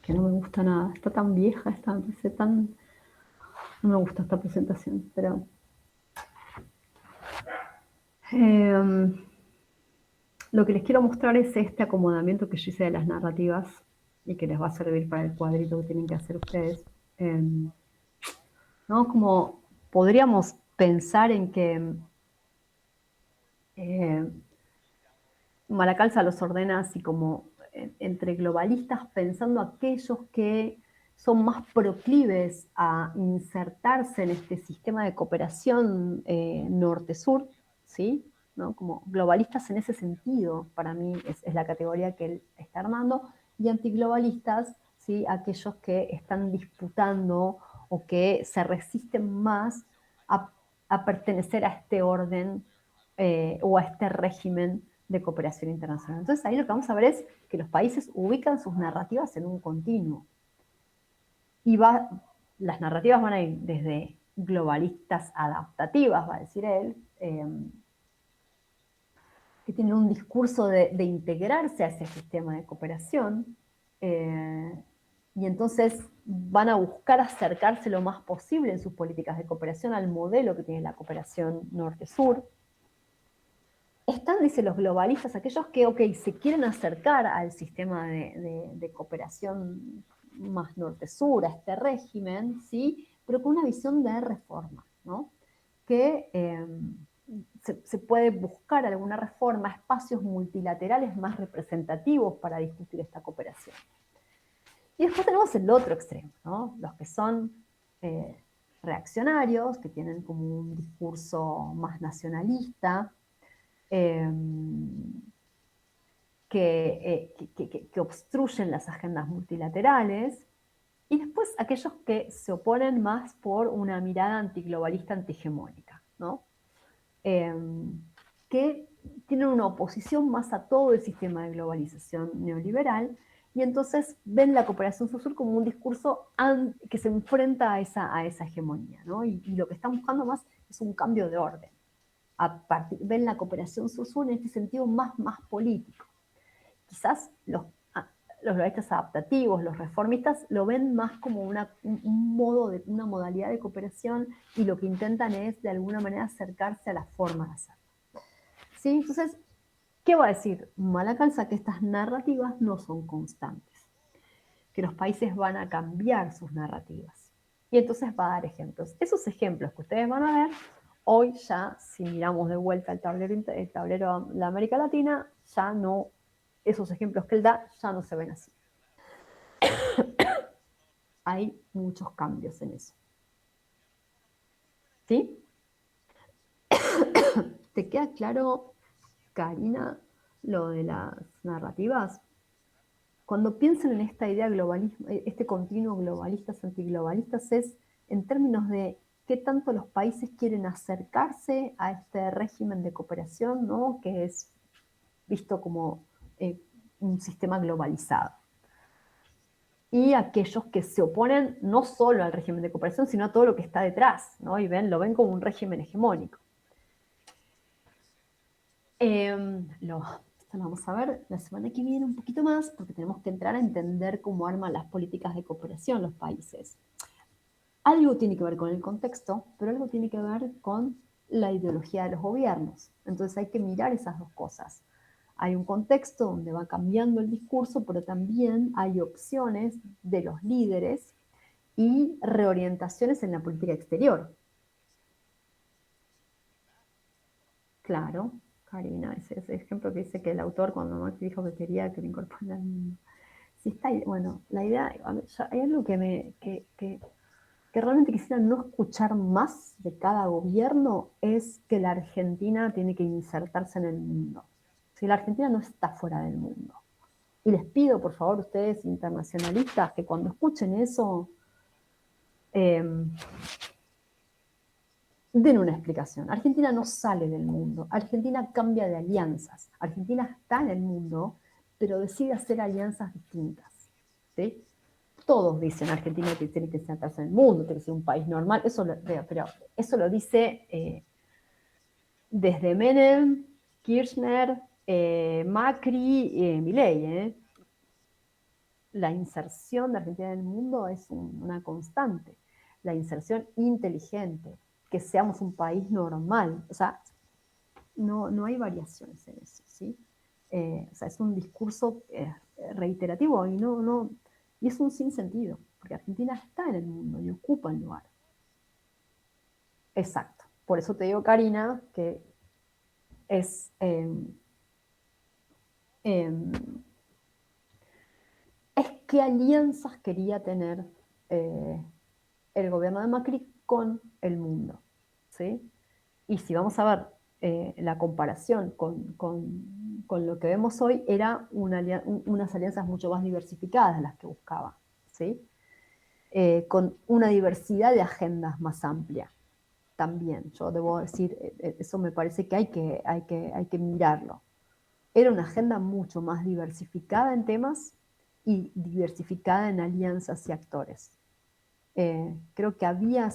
Que no me gusta nada. Está tan vieja, me parece tan... No me gusta esta presentación, pero... lo que les quiero mostrar es este acomodamiento que yo hice de las narrativas y que les va a servir para el cuadrito que tienen que hacer ustedes. ¿No? Como podríamos pensar en que Malacalza los ordena así como entre globalistas, pensando aquellos que son más proclives a insertarse en este sistema de cooperación norte-sur, ¿sí? ¿No? Como globalistas en ese sentido, para mí es la categoría que él está armando, y antiglobalistas, ¿sí?, aquellos que están disputando o que se resisten más a pertenecer a este orden o a este régimen de cooperación internacional. Entonces ahí lo que vamos a ver es que los países ubican sus narrativas en un continuo. Y las narrativas van a ir desde globalistas adaptativas, va a decir él, que tienen un discurso de integrarse a ese sistema de cooperación, y entonces van a buscar acercarse lo más posible en sus políticas de cooperación al modelo que tiene la cooperación norte-sur. Están, dice, los globalistas, aquellos que, ok, se quieren acercar al sistema de cooperación más norte-sur, a este régimen, ¿sí?, pero con una visión de reforma, ¿no? Que se puede buscar alguna reforma, espacios multilaterales más representativos para discutir esta cooperación. Y después tenemos el otro extremo, ¿no? Los que son reaccionarios, que tienen como un discurso más nacionalista, que obstruyen las agendas multilaterales, y después aquellos que se oponen más por una mirada antiglobalista, antihegemónica, ¿no? Que tienen una oposición más a todo el sistema de globalización neoliberal, y entonces ven la cooperación sur-sur como un discurso que se enfrenta a esa hegemonía, ¿no? Y lo que están buscando más es un cambio de orden. Ven la cooperación sur-sur en este sentido más político. Quizás los globalistas adaptativos, los reformistas, lo ven más como una modalidad de cooperación, y lo que intentan es de alguna manera acercarse a la forma de hacerlo. ¿Sí? Entonces, ¿qué va a decir Malacalza? Que estas narrativas no son constantes, que los países van a cambiar sus narrativas. Y entonces va a dar ejemplos. Esos ejemplos que ustedes van a ver, hoy ya, si miramos de vuelta el tablero de la América Latina, ya no, esos ejemplos que él da ya no se ven así. Hay muchos cambios en eso. ¿Sí? ¿Te queda claro, Karina, lo de las narrativas? cuando piensen en esta idea globalismo, este continuo globalistas, antiglobalistas, es en términos de qué tanto los países quieren acercarse a este régimen de cooperación, ¿no? Que es visto como un sistema globalizado. Y aquellos que se oponen no solo al régimen de cooperación, sino a todo lo que está detrás, ¿no? Y lo ven como un régimen hegemónico. Esto lo vamos a ver la semana que viene un poquito más, porque tenemos que entrar a entender cómo arman las políticas de cooperación los países. Algo tiene que ver con el contexto, pero algo tiene que ver con la ideología de los gobiernos. Entonces hay que mirar esas dos cosas. Hay un contexto donde va cambiando el discurso, pero también hay opciones de los líderes y reorientaciones en la política exterior. Claro, Karina, ese ejemplo que dice que el autor cuando Macri dijo que quería que lo incorporen al mundo. Si está, bueno, la idea, hay algo que realmente quisiera no escuchar más de cada gobierno, es que la Argentina tiene que insertarse en el mundo. Si la Argentina no está fuera del mundo. Y les pido, por favor, ustedes internacionalistas, que cuando escuchen eso, den una explicación. Argentina no sale del mundo. Argentina cambia de alianzas. Argentina está en el mundo, pero decide hacer alianzas distintas. ¿Sí? Todos dicen Argentina que tiene que sentarse en el mundo, tiene que ser un país normal. Pero eso lo dice desde Menem, Kirchner, Macri, Milei. La inserción de Argentina en el mundo es una constante. La inserción inteligente, que seamos un país normal. O sea, no hay variaciones en eso, ¿sí? O sea, es un discurso reiterativo y es un sinsentido, porque Argentina está en el mundo y ocupa el lugar. Exacto. Por eso te digo, Karina, que es qué alianzas quería tener el gobierno de Macri con el mundo, ¿sí? Y si vamos a ver la comparación con lo que vemos hoy, era unas alianzas mucho más diversificadas las que buscaba, ¿sí? Con una diversidad de agendas más amplia también. Yo debo decir, eso me parece que hay que mirarlo. Era una agenda mucho más diversificada en temas y diversificada en alianzas y actores. Creo que había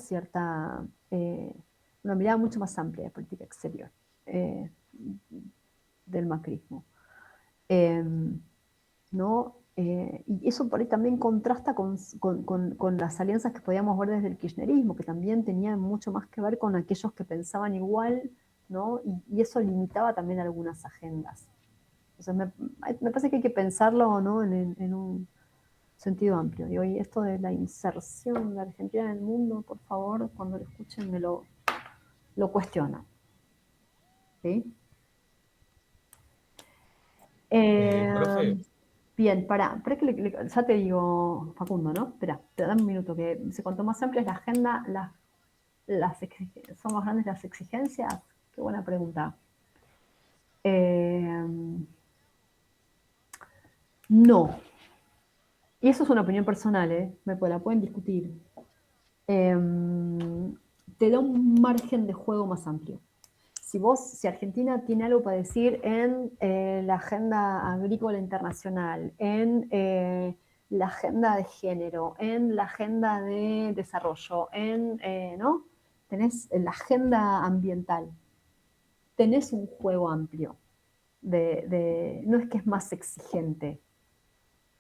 una mirada mucho más amplia de política exterior del macrismo. ¿No? Y eso por ahí también contrasta con las alianzas que podíamos ver desde el kirchnerismo, que también tenían mucho más que ver con aquellos que pensaban igual, ¿no? Y eso limitaba también algunas agendas. Entonces me parece que hay que pensarlo, ¿no? en un sentido amplio. Y esto de la inserción de Argentina en el mundo, por favor, cuando lo escuchen me lo cuestionan. ¿Sí? Profe. Bien, para que ya te digo, Facundo, ¿no? Espera, te da un minuto, que dice, cuanto más amplia es la agenda, son más grandes las exigencias. Qué buena pregunta. No. Y eso es una opinión personal, la pueden discutir. Te da un margen de juego más amplio. Si Argentina tiene algo para decir en la agenda agrícola internacional, en la agenda de género, en la agenda de desarrollo, ¿no? Tenés la agenda ambiental, tenés un juego amplio. No es que es más exigente,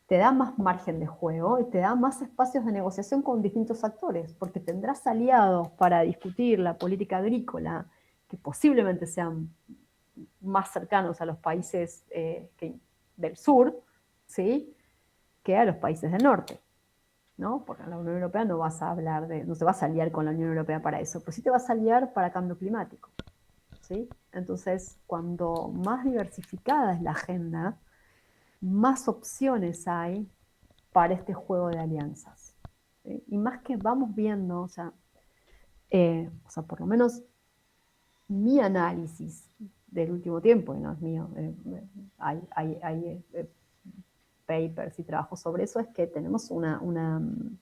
te da más margen de juego y te da más espacios de negociación con distintos actores, porque tendrás aliados para discutir la política agrícola que posiblemente sean más cercanos a los países del sur, ¿sí? Que a los países del norte, ¿no? Porque en la Unión Europea no se vas a aliar con la Unión Europea para eso, pero sí te vas a aliar para cambio climático, ¿sí? Entonces, cuando más diversificada es la agenda, más opciones hay para este juego de alianzas. ¿Sí? Y más que vamos viendo, o sea, por lo menos mi análisis del último tiempo, y no es mío, hay papers y trabajos sobre eso, es que tenemos un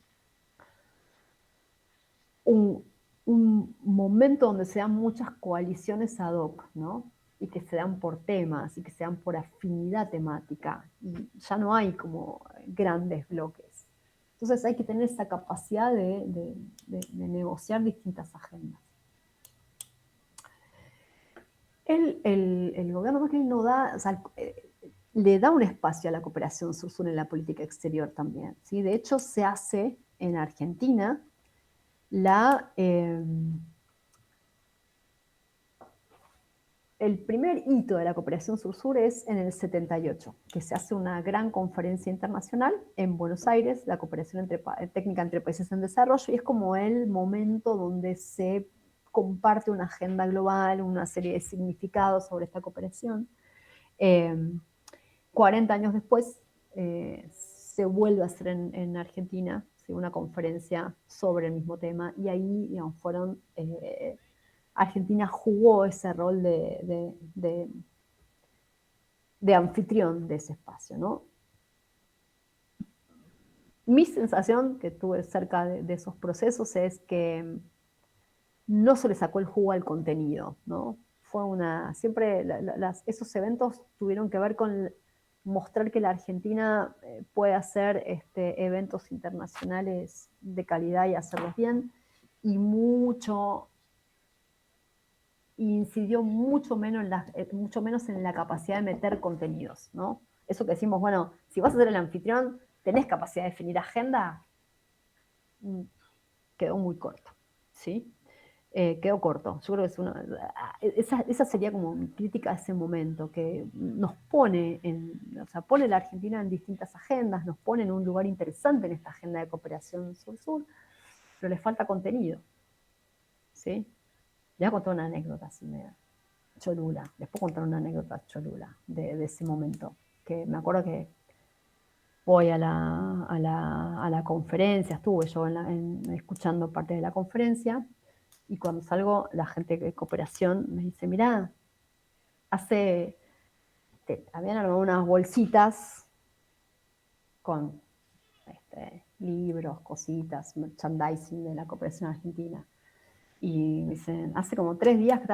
momento donde se dan muchas coaliciones ad hoc, ¿no? Y que se dan por temas, y que se dan por afinidad temática, y ya no hay como grandes bloques. Entonces hay que tener esa capacidad de negociar distintas agendas. El gobierno Macri no da, o sea, le da un espacio a la cooperación sur-sur en la política exterior también, ¿sí? De hecho, se hace en Argentina el primer hito de la cooperación sur-sur es en el 78, que se hace una gran conferencia internacional en Buenos Aires, la cooperación técnica entre países en desarrollo, y es como el momento donde se comparte una agenda global, una serie de significados sobre esta cooperación. 40 años después se vuelve a hacer en Argentina, ¿sí? Una conferencia sobre el mismo tema, y ahí, digamos, Argentina jugó ese rol de anfitrión de ese espacio, ¿no? Mi sensación, que tuve cerca de esos procesos, es que no se le sacó el jugo al contenido, ¿no? Siempre esos eventos tuvieron que ver con mostrar que la Argentina puede hacer eventos internacionales de calidad y hacerlos bien, y incidió mucho menos en la capacidad de meter contenidos, ¿no? Eso que decimos, bueno, si vas a ser el anfitrión, ¿tenés capacidad de definir agenda? Quedó muy corto, ¿sí? Quedó corto. Yo creo que esa sería como mi crítica a ese momento, que nos pone pone a la Argentina en distintas agendas, nos pone en un lugar interesante en esta agenda de cooperación sur-sur, pero le falta contenido, ¿sí? Le voy a contar una anécdota, si me da. Cholula, les puedo contar una anécdota Cholula de ese momento, que me acuerdo que voy a la conferencia, estuve yo escuchando parte de la conferencia, y cuando salgo, la gente de cooperación me dice, mirá, habían armado unas bolsitas con libros, cositas, merchandising de la cooperación argentina. Y me dicen, hace como 3 días que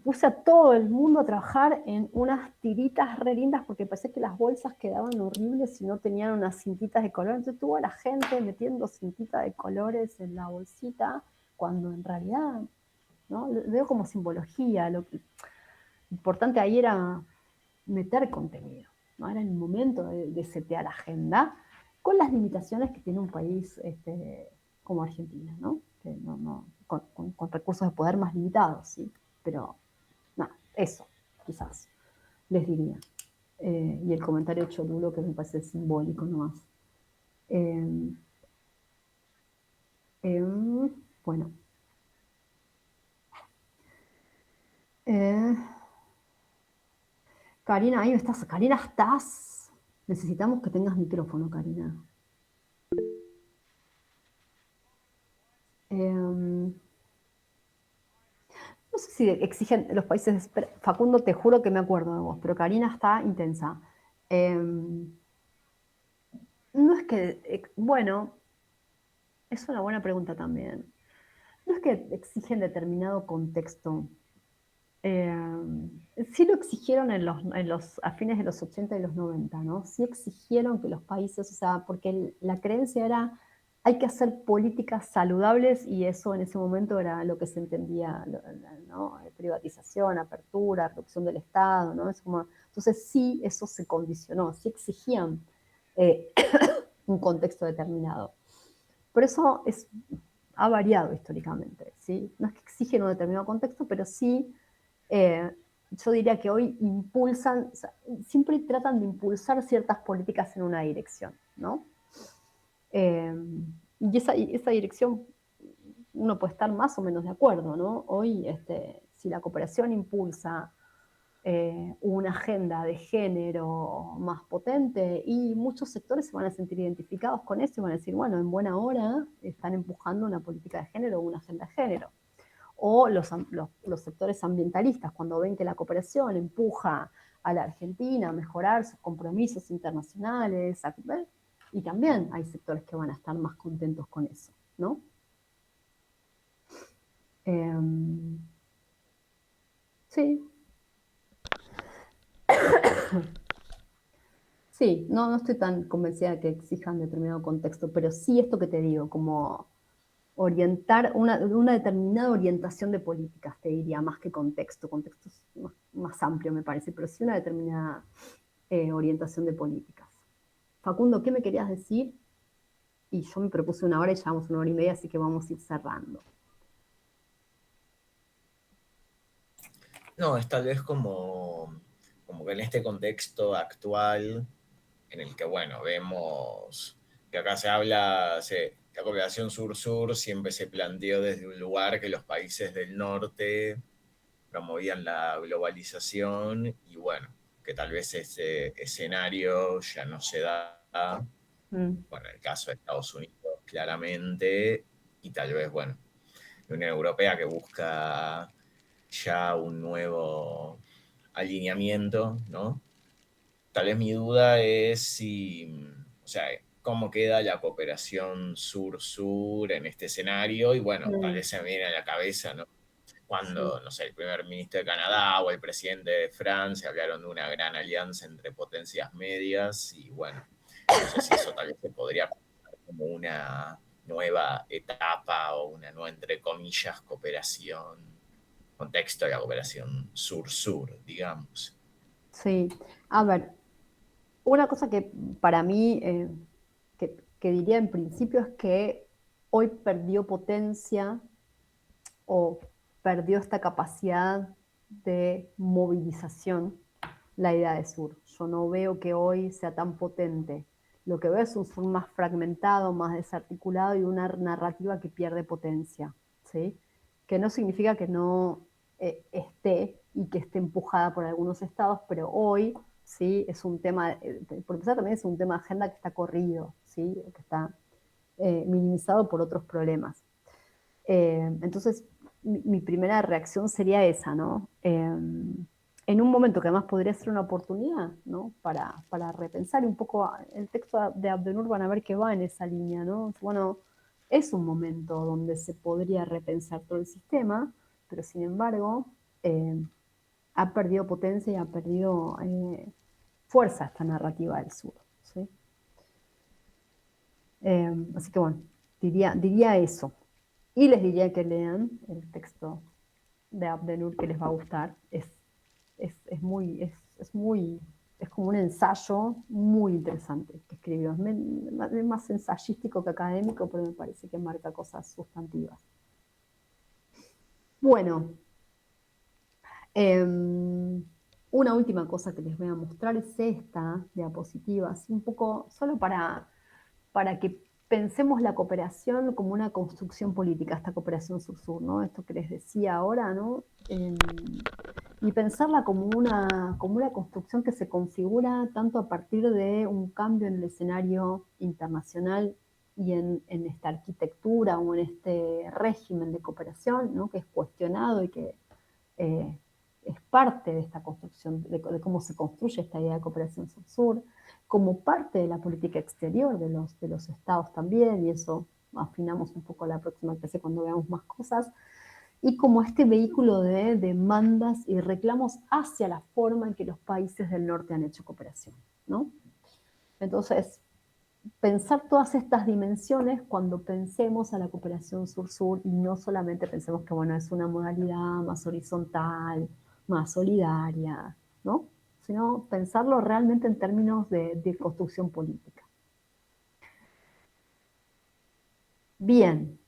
puse a todo el mundo a trabajar en unas tiritas re lindas, porque pensé que las bolsas quedaban horribles si no tenían unas cintitas de color. Entonces tuvo la gente metiendo cintitas de colores en la bolsita, cuando en realidad, ¿no? Lo veo como simbología. Lo importante ahí era meter contenido, ¿no? Era el momento de setear agenda con las limitaciones que tiene un país como Argentina, ¿no? Que con recursos de poder más limitados, ¿sí? Pero, no, eso, quizás, les diría. Y el comentario cholulo, que me parece simbólico nomás. Bueno. Karina, ahí estás. Karina, ¿estás? Necesitamos que tengas micrófono, Karina. No sé si exigen los países... Facundo, te juro que me acuerdo de vos, pero Karina está intensa. No es que... Bueno, es una buena pregunta también. No es que exigen determinado contexto. Sí lo exigieron a fines de los 80 y los 90, ¿no? Sí exigieron que los países, o sea, porque la creencia era hay que hacer políticas saludables, y eso en ese momento era lo que se entendía, ¿no? Privatización, apertura, reducción del Estado, ¿no? Entonces sí, eso se condicionó, sí exigían un contexto determinado. Por eso ha variado históricamente, ¿sí? No es que exigen un determinado contexto, pero sí, yo diría que hoy impulsan, o sea, siempre tratan de impulsar ciertas políticas en una dirección, ¿no? Y esa dirección uno puede estar más o menos de acuerdo, ¿no? Hoy, si la cooperación impulsa una agenda de género más potente, y muchos sectores se van a sentir identificados con eso y van a decir, bueno, en buena hora están empujando una política de género o una agenda de género. O los sectores ambientalistas, cuando ven que la cooperación empuja a la Argentina a mejorar sus compromisos internacionales, y también hay sectores que van a estar más contentos con eso, ¿no? Sí. Sí, no estoy tan convencida de que exijan determinado contexto, pero sí esto que te digo, como orientar una determinada orientación de políticas, te diría, más que contexto. Contexto es más amplio, me parece, pero sí una determinada orientación de políticas. Facundo, ¿qué me querías decir? Y yo me propuse 1 hora y llevamos 1 hora y media, así que vamos a ir cerrando. No, es tal vez como que en este contexto actual, en el que, bueno, vemos que acá se habla, la cooperación sur-sur siempre se planteó desde un lugar que los países del norte promovían la globalización y, bueno, que tal vez ese escenario ya no se da, bueno, en el caso de Estados Unidos, claramente, y tal vez, bueno, la Unión Europea que busca ya un nuevo alineamiento, ¿no? Tal vez mi duda es si, o sea, cómo queda la cooperación sur-sur en este escenario y bueno, tal vez se me viene a la cabeza, ¿no? Cuando, no sé, el primer ministro de Canadá o el presidente de Francia hablaron de una gran alianza entre potencias medias y bueno, no sé si eso tal vez se podría considerar como una nueva etapa o una nueva, entre comillas, cooperación, contexto de la cooperación sur-sur, digamos. Sí, a ver, una cosa que para mí, que diría en principio es que hoy perdió potencia o perdió esta capacidad de movilización la idea de sur. Yo no veo que hoy sea tan potente. Lo que veo es un sur más fragmentado, más desarticulado y una narrativa que pierde potencia, ¿sí? Que no significa que no esté y que esté empujada por algunos estados, pero hoy sí es un tema, por empezar también es un tema de agenda que está corrido, ¿sí? Que está minimizado por otros problemas. Entonces, mi primera reacción sería esa, ¿no? En un momento que además podría ser una oportunidad, ¿no? Para repensar un poco el texto de Abdenur, van a ver que va en esa línea, ¿no? Bueno, es un momento donde se podría repensar todo el sistema, pero sin embargo, ha perdido potencia y ha perdido fuerza esta narrativa del sur, ¿sí? Así que bueno, diría eso. Y les diría que lean el texto de Abdenur, que les va a gustar. Es como un ensayo muy interesante que escribió. Es más ensayístico que académico, pero me parece que marca cosas sustantivas. Bueno, una última cosa que les voy a mostrar es esta diapositiva, así un poco, solo para que pensemos la cooperación como una construcción política, esta cooperación sur-sur, ¿no? Esto que les decía ahora, ¿no? Y pensarla como una construcción que se configura tanto a partir de un cambio en el escenario internacional y en esta arquitectura o en este régimen de cooperación, ¿no? Que es cuestionado y que es parte de esta construcción, de cómo se construye esta idea de cooperación sur-sur, como parte de la política exterior de los estados también, y eso afinamos un poco la próxima clase cuando veamos más cosas, y como este vehículo de demandas y reclamos hacia la forma en que los países del norte han hecho cooperación, ¿no? Entonces, pensar todas estas dimensiones cuando pensemos a la cooperación sur-sur y no solamente pensemos que, bueno, es una modalidad más horizontal, más solidaria, ¿no? Sino pensarlo realmente en términos de construcción política. Bien.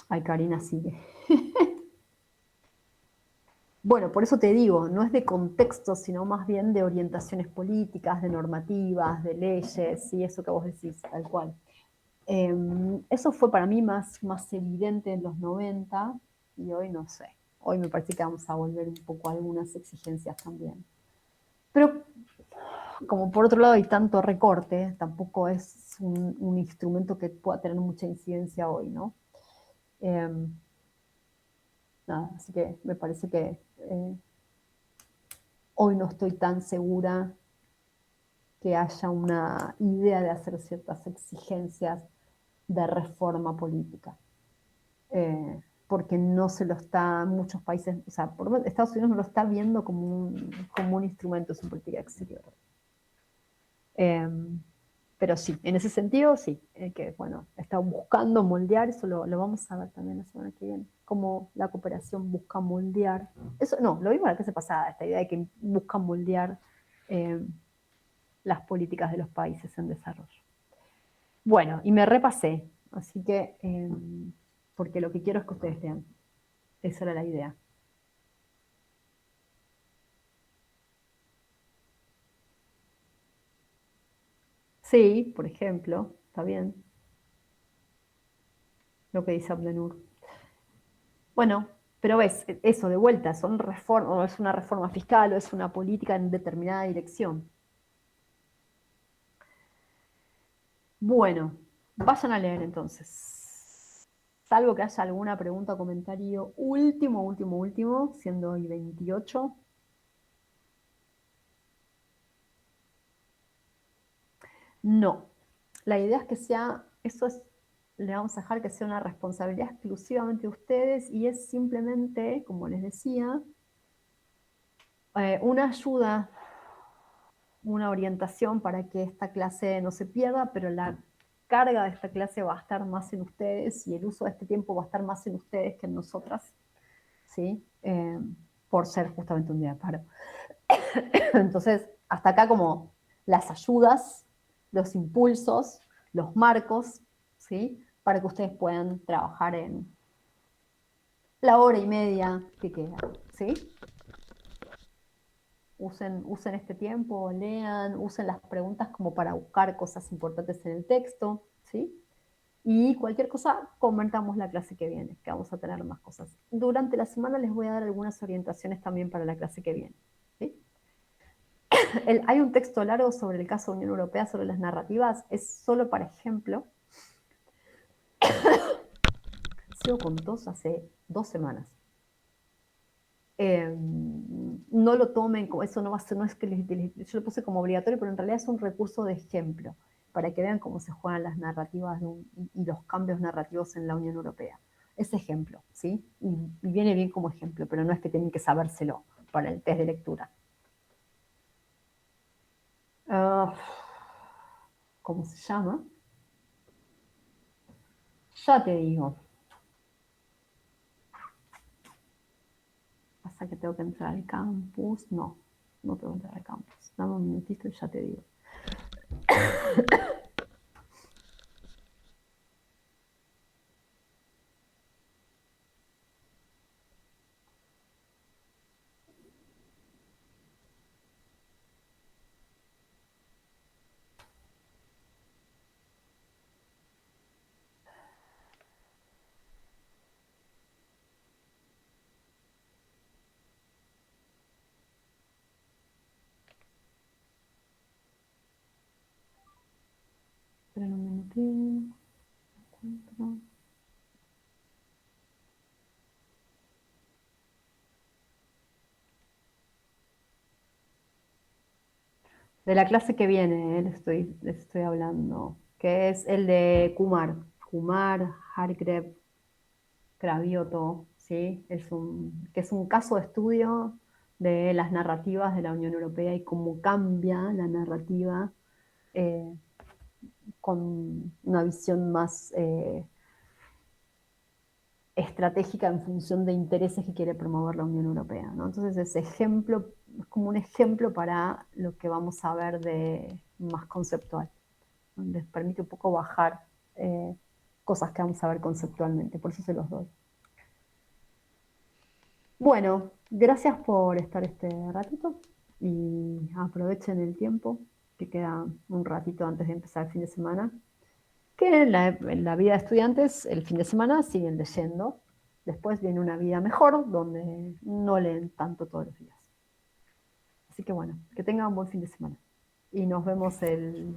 Ay, Karina sigue. Bueno, por eso te digo, no es de contexto, sino más bien de orientaciones políticas, de normativas, de leyes, y eso que vos decís, tal cual. Eso fue para mí más evidente en los 90 y hoy no sé. Hoy me parece que vamos a volver un poco a algunas exigencias también. Pero como por otro lado hay tanto recorte, tampoco es un instrumento que pueda tener mucha incidencia hoy, ¿no? nada, así que me parece que hoy no estoy tan segura que haya una idea de hacer ciertas exigencias de reforma política. Porque no se lo está, muchos países, o sea, por lo menos Estados Unidos no lo está viendo como un instrumento de su política exterior. Pero sí, en ese sentido, sí, que bueno, está buscando moldear, eso lo vamos a ver también la semana que viene, cómo la cooperación busca moldear, eso no, lo vimos la clase pasada, esta idea de que busca moldear las políticas de los países en desarrollo. Bueno, y me repasé, así que, porque lo que quiero es que ustedes lean, esa era la idea. Sí, por ejemplo, está bien. Lo que dice Abdenur. Bueno, pero ves, eso de vuelta, son reformas, o es una reforma fiscal, o es una política en determinada dirección. Bueno, vayan a leer entonces. Salvo que haya alguna pregunta o comentario último, siendo hoy 28. No. La idea es que sea, le vamos a dejar que sea una responsabilidad exclusivamente de ustedes y es simplemente, como les decía, una ayuda, una orientación para que esta clase no se pierda, pero la carga de esta clase va a estar más en ustedes y el uso de este tiempo va a estar más en ustedes que en nosotras, ¿sí? Por ser justamente un día de paro. Entonces, hasta acá como las ayudas, los impulsos, los marcos, ¿sí? Para que ustedes puedan trabajar en la hora y media que queda, ¿sí? Usen este tiempo, lean, usen las preguntas como para buscar cosas importantes en el texto, ¿sí? Y cualquier cosa, comentamos la clase que viene, que vamos a tener más cosas. Durante la semana les voy a dar algunas orientaciones también para la clase que viene, ¿sí? Hay un texto largo sobre el caso de Unión Europea, sobre las narrativas, es solo para ejemplo. Sigo con tos hace 2 semanas. No lo tomen como, eso no va a ser, no es que yo lo puse como obligatorio, pero en realidad es un recurso de ejemplo, para que vean cómo se juegan las narrativas y los cambios narrativos en la Unión Europea. Es ejemplo, ¿sí? Y viene bien como ejemplo, pero no es que tienen que sabérselo para el test de lectura. ¿Cómo se llama? Ya te digo. Pasa que tengo que entrar al campus. No, no tengo que entrar al campus. Dame un minutito y ya te digo. Esperen un minutín. De la clase que viene, les estoy hablando, que es el de Kumar. Kumar, Hargrave, Cravioto, ¿sí? Que es un caso de estudio de las narrativas de la Unión Europea y cómo cambia la narrativa con una visión más estratégica en función de intereses que quiere promover la Unión Europea, ¿no? Entonces es como un ejemplo para lo que vamos a ver de más conceptual. Les permite un poco bajar cosas que vamos a ver conceptualmente, por eso se los doy. Bueno, gracias por estar este ratito y aprovechen el tiempo, que queda un ratito antes de empezar el fin de semana. Que en la vida de estudiantes, el fin de semana siguen leyendo. Después viene una vida mejor, donde no leen tanto todos los días. Así que bueno, que tengan un buen fin de semana. Y nos vemos el